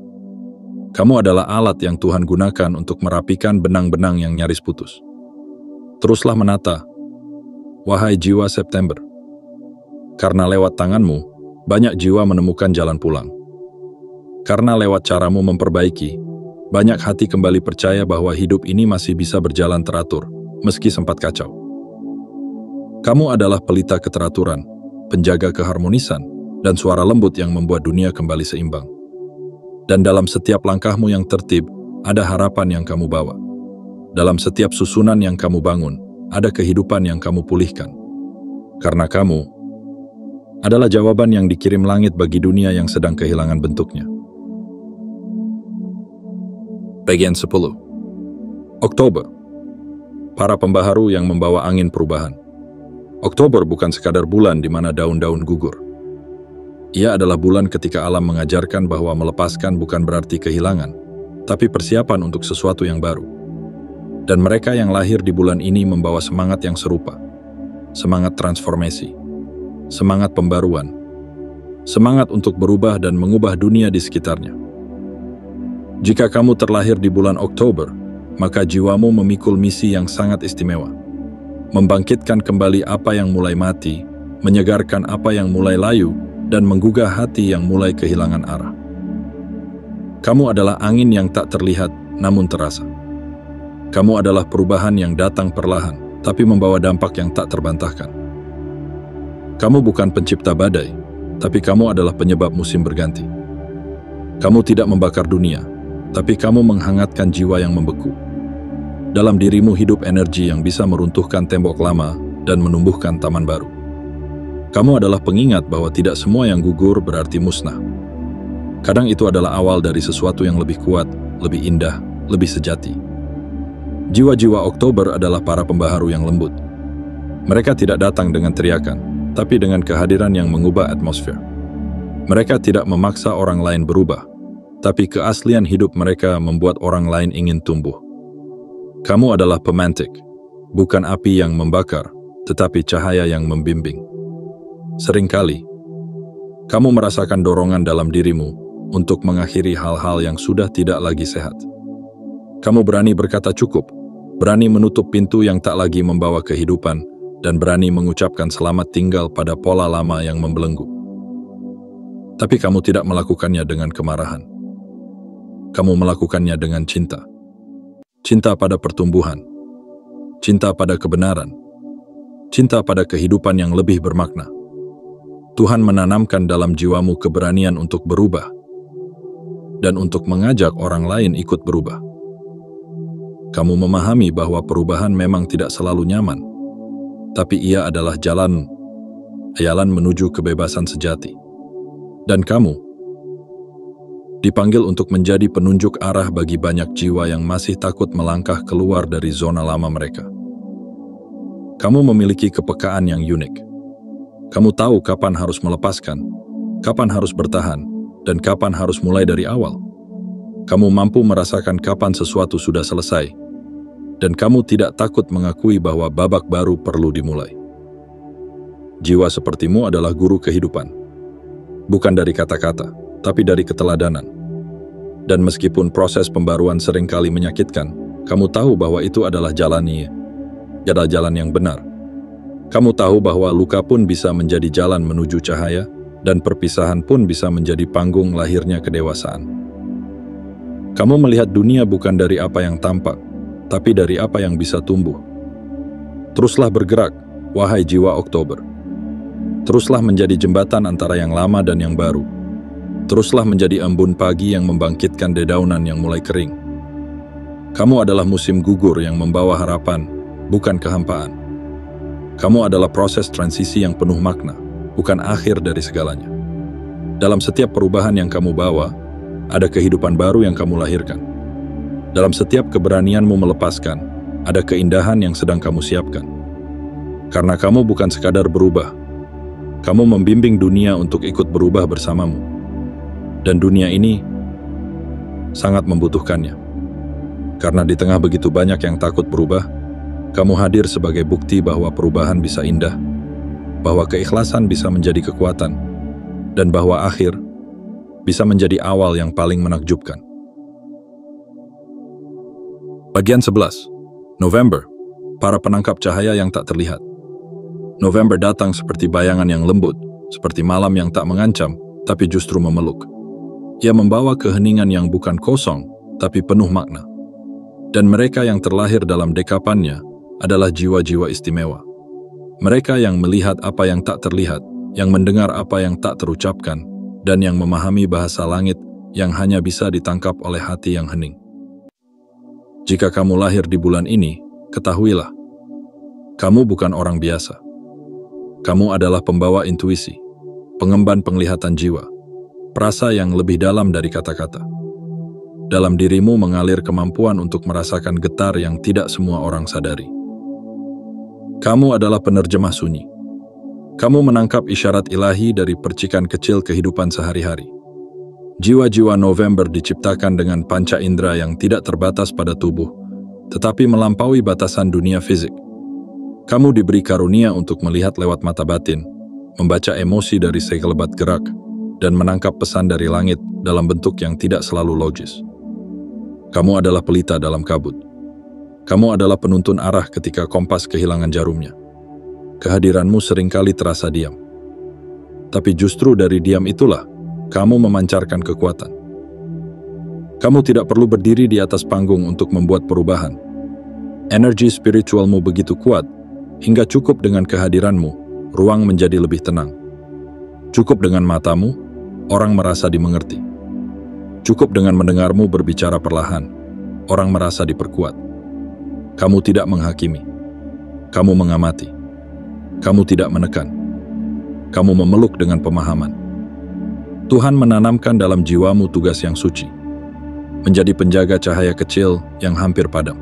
Kamu adalah alat yang Tuhan gunakan untuk merapikan benang-benang yang nyaris putus. Teruslah menata, wahai jiwa September. Karena lewat tanganmu, banyak jiwa menemukan jalan pulang. Karena lewat caramu memperbaiki, banyak hati kembali percaya bahwa hidup ini masih bisa berjalan teratur, meski sempat kacau. Kamu adalah pelita keteraturan, penjaga keharmonisan, dan suara lembut yang membuat dunia kembali seimbang. Dan dalam setiap langkahmu yang tertib, ada harapan yang kamu bawa. Dalam setiap susunan yang kamu bangun, ada kehidupan yang kamu pulihkan. Karena kamu adalah jawaban yang dikirim langit bagi dunia yang sedang kehilangan bentuknya. Bagian 10. Oktober. Para pembaharu yang membawa angin perubahan. Oktober bukan sekadar bulan di mana daun-daun gugur. Ia adalah bulan ketika alam mengajarkan bahwa melepaskan bukan berarti kehilangan, tapi persiapan untuk sesuatu yang baru. Dan mereka yang lahir di bulan ini membawa semangat yang serupa. Semangat transformasi, semangat pembaruan, semangat untuk berubah dan mengubah dunia di sekitarnya. Jika kamu terlahir di bulan Oktober, maka jiwamu memikul misi yang sangat istimewa. Membangkitkan kembali apa yang mulai mati, menyegarkan apa yang mulai layu, dan menggugah hati yang mulai kehilangan arah. Kamu adalah angin yang tak terlihat, namun terasa. Kamu adalah perubahan yang datang perlahan, tapi membawa dampak yang tak terbantahkan. Kamu bukan pencipta badai, tapi kamu adalah penyebab musim berganti. Kamu tidak membakar dunia, tapi kamu menghangatkan jiwa yang membeku. Dalam dirimu hidup energi yang bisa meruntuhkan tembok lama dan menumbuhkan taman baru. Kamu adalah pengingat bahwa tidak semua yang gugur berarti musnah. Kadang itu adalah awal dari sesuatu yang lebih kuat, lebih indah, lebih sejati. Jiwa-jiwa Oktober adalah para pembaharu yang lembut. Mereka tidak datang dengan teriakan, tapi dengan kehadiran yang mengubah atmosfer. Mereka tidak memaksa orang lain berubah, tapi keaslian hidup mereka membuat orang lain ingin tumbuh. Kamu adalah pemantik, bukan api yang membakar, tetapi cahaya yang membimbing. Seringkali, kamu merasakan dorongan dalam dirimu untuk mengakhiri hal-hal yang sudah tidak lagi sehat. Kamu berani berkata cukup, berani menutup pintu yang tak lagi membawa kehidupan, dan berani mengucapkan selamat tinggal pada pola lama yang membelenggu. Tapi kamu tidak melakukannya dengan kemarahan. Kamu melakukannya dengan cinta. Cinta pada pertumbuhan, cinta pada kebenaran, cinta pada kehidupan yang lebih bermakna. Tuhan menanamkan dalam jiwamu keberanian untuk berubah dan untuk mengajak orang lain ikut berubah. Kamu memahami bahwa perubahan memang tidak selalu nyaman, tapi ia adalah jalan menuju kebebasan sejati. Dan kamu dipanggil untuk menjadi penunjuk arah bagi banyak jiwa yang masih takut melangkah keluar dari zona lama mereka. Kamu memiliki kepekaan yang unik. Kamu tahu kapan harus melepaskan, kapan harus bertahan, dan kapan harus mulai dari awal. Kamu mampu merasakan kapan sesuatu sudah selesai, dan kamu tidak takut mengakui bahwa babak baru perlu dimulai. Jiwa sepertimu adalah guru kehidupan, bukan dari kata-kata, tapi dari keteladanan. Dan meskipun proses pembaruan seringkali menyakitkan, kamu tahu bahwa itu adalah jalan yang benar. Kamu tahu bahwa luka pun bisa menjadi jalan menuju cahaya, dan perpisahan pun bisa menjadi panggung lahirnya kedewasaan. Kamu melihat dunia bukan dari apa yang tampak, tapi dari apa yang bisa tumbuh. Teruslah bergerak, wahai jiwa Oktober. Teruslah menjadi jembatan antara yang lama dan yang baru. Teruslah menjadi embun pagi yang membangkitkan dedaunan yang mulai kering. Kamu adalah musim gugur yang membawa harapan, bukan kehampaan. Kamu adalah proses transisi yang penuh makna, bukan akhir dari segalanya. Dalam setiap perubahan yang kamu bawa, ada kehidupan baru yang kamu lahirkan. Dalam setiap keberanianmu melepaskan, ada keindahan yang sedang kamu siapkan. Karena kamu bukan sekadar berubah, kamu membimbing dunia untuk ikut berubah bersamamu. Dan dunia ini sangat membutuhkannya. Karena di tengah begitu banyak yang takut berubah, kamu hadir sebagai bukti bahwa perubahan bisa indah, bahwa keikhlasan bisa menjadi kekuatan, dan bahwa akhir bisa menjadi awal yang paling menakjubkan. Bagian 11. November, para penangkap cahaya yang tak terlihat. November datang seperti bayangan yang lembut, seperti malam yang tak mengancam, tapi justru memeluk. Ia membawa keheningan yang bukan kosong, tapi penuh makna. Dan mereka yang terlahir dalam dekapannya adalah jiwa-jiwa istimewa. Mereka yang melihat apa yang tak terlihat, yang mendengar apa yang tak terucapkan, dan yang memahami bahasa langit yang hanya bisa ditangkap oleh hati yang hening. Jika kamu lahir di bulan ini, ketahuilah, kamu bukan orang biasa. Kamu adalah pembawa intuisi, pengemban penglihatan jiwa, perasa yang lebih dalam dari kata-kata. Dalam dirimu mengalir kemampuan untuk merasakan getar yang tidak semua orang sadari. Kamu adalah penerjemah sunyi. Kamu menangkap isyarat ilahi dari percikan kecil kehidupan sehari-hari. Jiwa-jiwa November diciptakan dengan panca indera yang tidak terbatas pada tubuh, tetapi melampaui batasan dunia fisik. Kamu diberi karunia untuk melihat lewat mata batin, membaca emosi dari sekelebat gerak, dan menangkap pesan dari langit dalam bentuk yang tidak selalu logis. Kamu adalah pelita dalam kabut. Kamu adalah penuntun arah ketika kompas kehilangan jarumnya. Kehadiranmu seringkali terasa diam. Tapi justru dari diam itulah, kamu memancarkan kekuatan. Kamu tidak perlu berdiri di atas panggung untuk membuat perubahan. Energi spiritualmu begitu kuat, hingga cukup dengan kehadiranmu, ruang menjadi lebih tenang. Cukup dengan matamu, orang merasa dimengerti. Cukup dengan mendengarmu berbicara perlahan, orang merasa diperkuat. Kamu tidak menghakimi. Kamu mengamati. Kamu tidak menekan. Kamu memeluk dengan pemahaman. Tuhan menanamkan dalam jiwamu tugas yang suci, menjadi penjaga cahaya kecil yang hampir padam.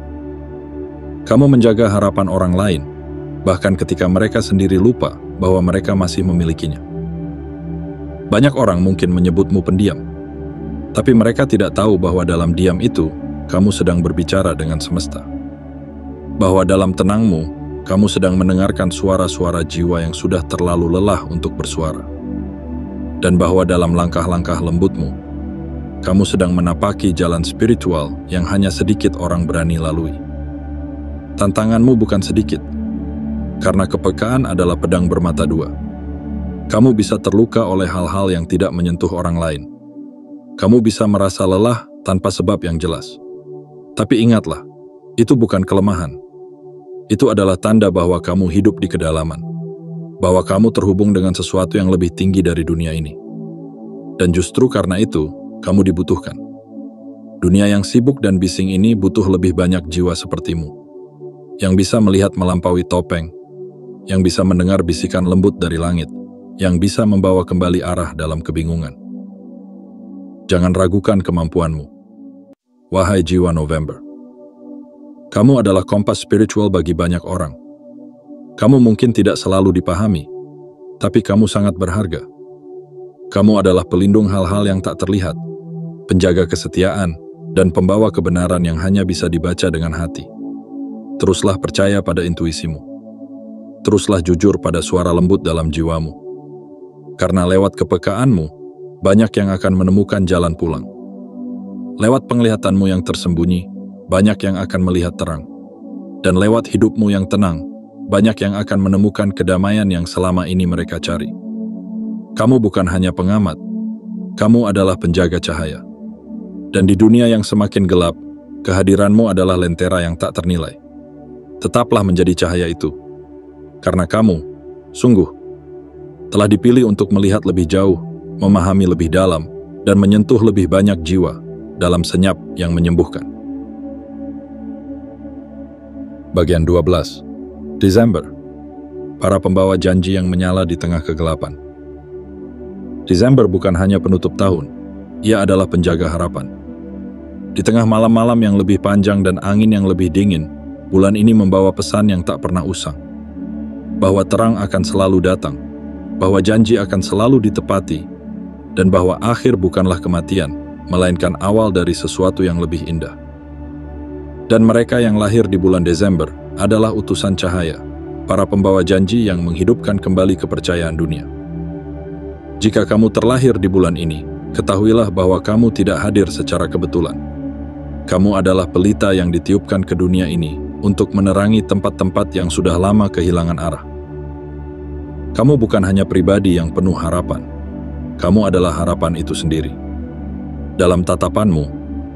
Kamu menjaga harapan orang lain, bahkan ketika mereka sendiri lupa bahwa mereka masih memilikinya. Banyak orang mungkin menyebutmu pendiam, tapi mereka tidak tahu bahwa dalam diam itu, kamu sedang berbicara dengan semesta. Bahwa dalam tenangmu, kamu sedang mendengarkan suara-suara jiwa yang sudah terlalu lelah untuk bersuara. Dan bahwa dalam langkah-langkah lembutmu, kamu sedang menapaki jalan spiritual yang hanya sedikit orang berani lalui. Tantanganmu bukan sedikit, karena kepekaan adalah pedang bermata dua. Kamu bisa terluka oleh hal-hal yang tidak menyentuh orang lain. Kamu bisa merasa lelah tanpa sebab yang jelas. Tapi ingatlah, itu bukan kelemahan. Itu adalah tanda bahwa kamu hidup di kedalaman. Bahwa kamu terhubung dengan sesuatu yang lebih tinggi dari dunia ini. Dan justru karena itu, kamu dibutuhkan. Dunia yang sibuk dan bising ini butuh lebih banyak jiwa sepertimu, yang bisa melihat melampaui topeng, yang bisa mendengar bisikan lembut dari langit, yang bisa membawa kembali arah dalam kebingungan. Jangan ragukan kemampuanmu. Wahai jiwa November, kamu adalah kompas spiritual bagi banyak orang. Kamu mungkin tidak selalu dipahami, tapi kamu sangat berharga. Kamu adalah pelindung hal-hal yang tak terlihat, penjaga kesetiaan, dan pembawa kebenaran yang hanya bisa dibaca dengan hati. Teruslah percaya pada intuisimu. Teruslah jujur pada suara lembut dalam jiwamu. Karena lewat kepekaanmu, banyak yang akan menemukan jalan pulang. Lewat penglihatanmu yang tersembunyi, banyak yang akan melihat terang. Dan lewat hidupmu yang tenang, banyak yang akan menemukan kedamaian yang selama ini mereka cari. Kamu bukan hanya pengamat, kamu adalah penjaga cahaya. Dan di dunia yang semakin gelap, Kehadiranmu adalah lentera yang tak ternilai. Tetaplah menjadi cahaya itu. Karena kamu, sungguh, telah dipilih untuk melihat lebih jauh, memahami lebih dalam, dan menyentuh lebih banyak jiwa dalam senyap yang menyembuhkan. Bagian 12. Desember. Para pembawa janji yang menyala di tengah kegelapan. Desember bukan hanya penutup tahun, ia adalah penjaga harapan. Di tengah malam-malam yang lebih panjang dan angin yang lebih dingin, bulan ini membawa pesan yang tak pernah usang. Bahwa terang akan selalu datang, bahwa janji akan selalu ditepati, dan bahwa akhir bukanlah kematian, melainkan awal dari sesuatu yang lebih indah. Dan mereka yang lahir di bulan Desember adalah utusan cahaya, para pembawa janji yang menghidupkan kembali kepercayaan dunia. Jika kamu terlahir di bulan ini, ketahuilah bahwa kamu tidak hadir secara kebetulan. Kamu adalah pelita yang ditiupkan ke dunia ini untuk menerangi tempat-tempat yang sudah lama kehilangan arah. Kamu bukan hanya pribadi yang penuh harapan. Kamu adalah harapan itu sendiri. Dalam tatapanmu,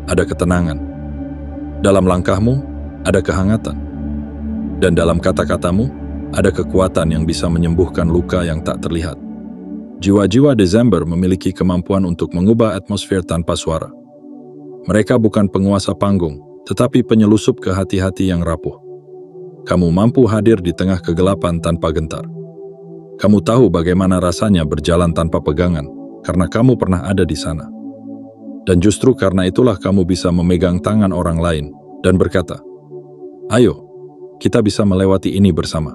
ada ketenangan. Dalam langkahmu, ada kehangatan. Dan dalam kata-katamu, ada kekuatan yang bisa menyembuhkan luka yang tak terlihat. Jiwa-jiwa Desember memiliki kemampuan untuk mengubah atmosfer tanpa suara. Mereka bukan penguasa panggung, tetapi penyelusup ke hati-hati yang rapuh. Kamu mampu hadir di tengah kegelapan tanpa gentar. Kamu tahu bagaimana rasanya berjalan tanpa pegangan, karena kamu pernah ada di sana. Dan justru karena itulah kamu bisa memegang tangan orang lain dan berkata, "Ayo, kita bisa melewati ini bersama."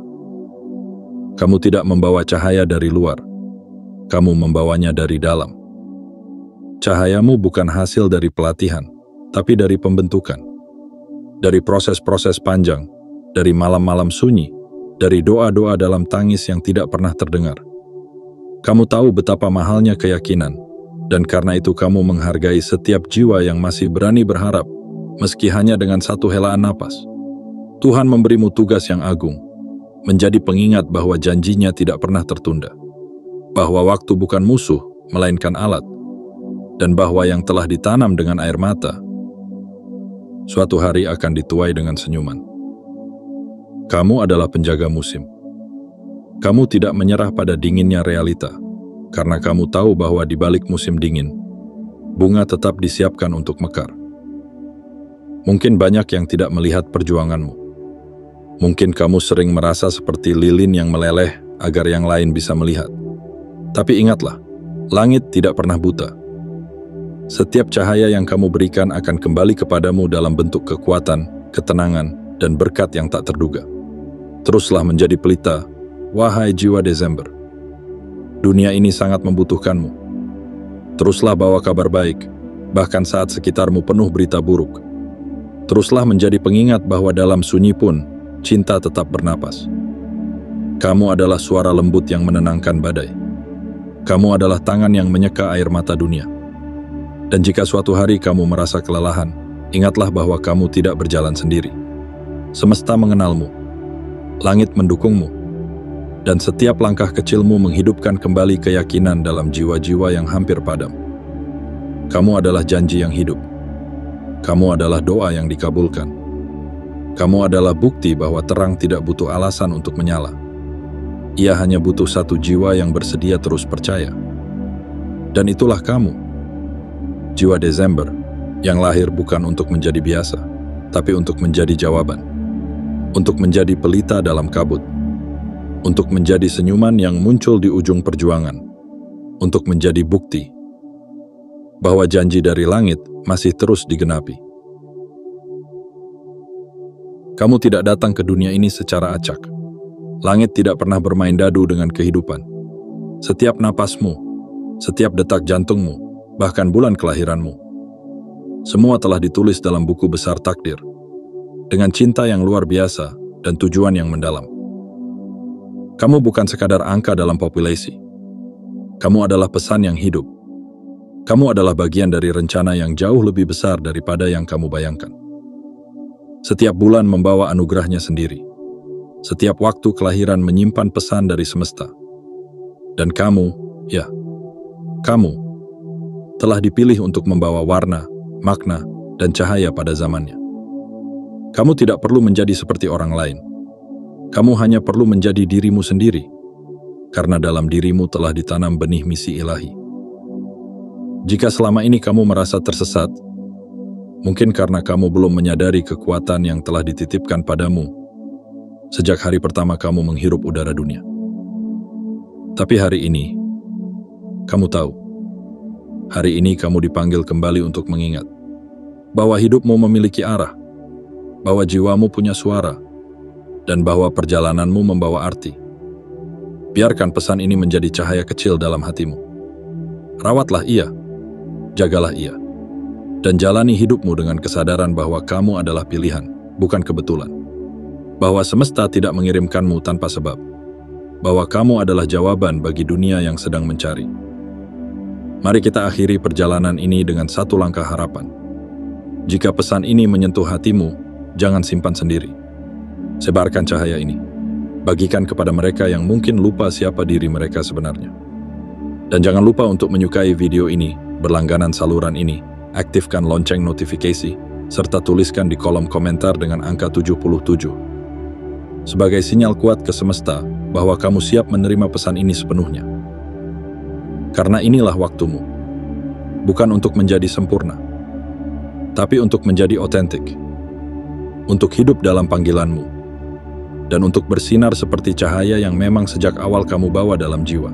Kamu tidak membawa cahaya dari luar, kamu membawanya dari dalam. Cahayamu bukan hasil dari pelatihan, tapi dari pembentukan. Dari proses-proses panjang, dari malam-malam sunyi, dari doa-doa dalam tangis yang tidak pernah terdengar. Kamu tahu betapa mahalnya keyakinan, dan karena itu kamu menghargai setiap jiwa yang masih berani berharap, meski hanya dengan satu helaan napas. Tuhan memberimu tugas yang agung, menjadi pengingat bahwa janjinya tidak pernah tertunda, bahwa waktu bukan musuh, melainkan alat, dan bahwa yang telah ditanam dengan air mata, suatu hari akan dituai dengan senyuman. Kamu adalah penjaga musim. Kamu tidak menyerah pada dinginnya realita, karena kamu tahu bahwa di balik musim dingin, bunga tetap disiapkan untuk mekar. Mungkin banyak yang tidak melihat perjuanganmu. Mungkin kamu sering merasa seperti lilin yang meleleh agar yang lain bisa melihat. Tapi ingatlah, langit tidak pernah buta. Setiap cahaya yang kamu berikan akan kembali kepadamu dalam bentuk kekuatan, ketenangan, dan berkat yang tak terduga. Teruslah menjadi pelita, wahai jiwa Desember. Dunia ini sangat membutuhkanmu. Teruslah bawa kabar baik, bahkan saat sekitarmu penuh berita buruk. Teruslah menjadi pengingat bahwa dalam sunyi pun, cinta tetap bernapas. Kamu adalah suara lembut yang menenangkan badai. Kamu adalah tangan yang menyeka air mata dunia. Dan jika suatu hari kamu merasa kelelahan, ingatlah bahwa kamu tidak berjalan sendiri. Semesta mengenalmu, langit mendukungmu, dan setiap langkah kecilmu menghidupkan kembali keyakinan dalam jiwa-jiwa yang hampir padam. Kamu adalah janji yang hidup. Kamu adalah doa yang dikabulkan. Kamu adalah bukti bahwa terang tidak butuh alasan untuk menyala. Ia hanya butuh satu jiwa yang bersedia terus percaya. Dan itulah kamu. Jiwa Desember, yang lahir bukan untuk menjadi biasa, tapi untuk menjadi jawaban. Untuk menjadi pelita dalam kabut. Untuk menjadi senyuman yang muncul di ujung perjuangan. Untuk menjadi bukti bahwa janji dari langit masih terus digenapi. Kamu tidak datang ke dunia ini secara acak. Langit tidak pernah bermain dadu dengan kehidupan. Setiap napasmu, setiap detak jantungmu, bahkan bulan kelahiranmu, semua telah ditulis dalam buku besar takdir, dengan cinta yang luar biasa dan tujuan yang mendalam. Kamu bukan sekadar angka dalam populasi. Kamu adalah pesan yang hidup. Kamu adalah bagian dari rencana yang jauh lebih besar daripada yang kamu bayangkan. Setiap bulan membawa anugerahnya sendiri. Setiap waktu kelahiran menyimpan pesan dari semesta. Dan kamu, ya, kamu telah dipilih untuk membawa warna, makna, dan cahaya pada zamannya. Kamu tidak perlu menjadi seperti orang lain. Kamu hanya perlu menjadi dirimu sendiri, karena dalam dirimu telah ditanam benih misi ilahi. Jika selama ini kamu merasa tersesat, mungkin karena kamu belum menyadari kekuatan yang telah dititipkan padamu sejak hari pertama kamu menghirup udara dunia. Tapi hari ini, kamu tahu, hari ini kamu dipanggil kembali untuk mengingat bahwa hidupmu memiliki arah, bahwa jiwamu punya suara, dan bahwa perjalananmu membawa arti. Biarkan pesan ini menjadi cahaya kecil dalam hatimu. Rawatlah ia, jagalah ia, dan jalani hidupmu dengan kesadaran bahwa kamu adalah pilihan, bukan kebetulan. Bahwa semesta tidak mengirimkanmu tanpa sebab. Bahwa kamu adalah jawaban bagi dunia yang sedang mencari. Mari kita akhiri perjalanan ini dengan satu langkah harapan. Jika pesan ini menyentuh hatimu, jangan simpan sendiri. Sebarkan cahaya ini. Bagikan kepada mereka yang mungkin lupa siapa diri mereka sebenarnya. Dan jangan lupa untuk menyukai video ini, berlangganan saluran ini, aktifkan lonceng notifikasi, serta tuliskan di kolom komentar dengan angka 77. Sebagai sinyal kuat ke semesta bahwa kamu siap menerima pesan ini sepenuhnya. Karena inilah waktumu. Bukan untuk menjadi sempurna, tapi untuk menjadi otentik. Untuk hidup dalam panggilanmu. Dan untuk bersinar seperti cahaya yang memang sejak awal kamu bawa dalam jiwa.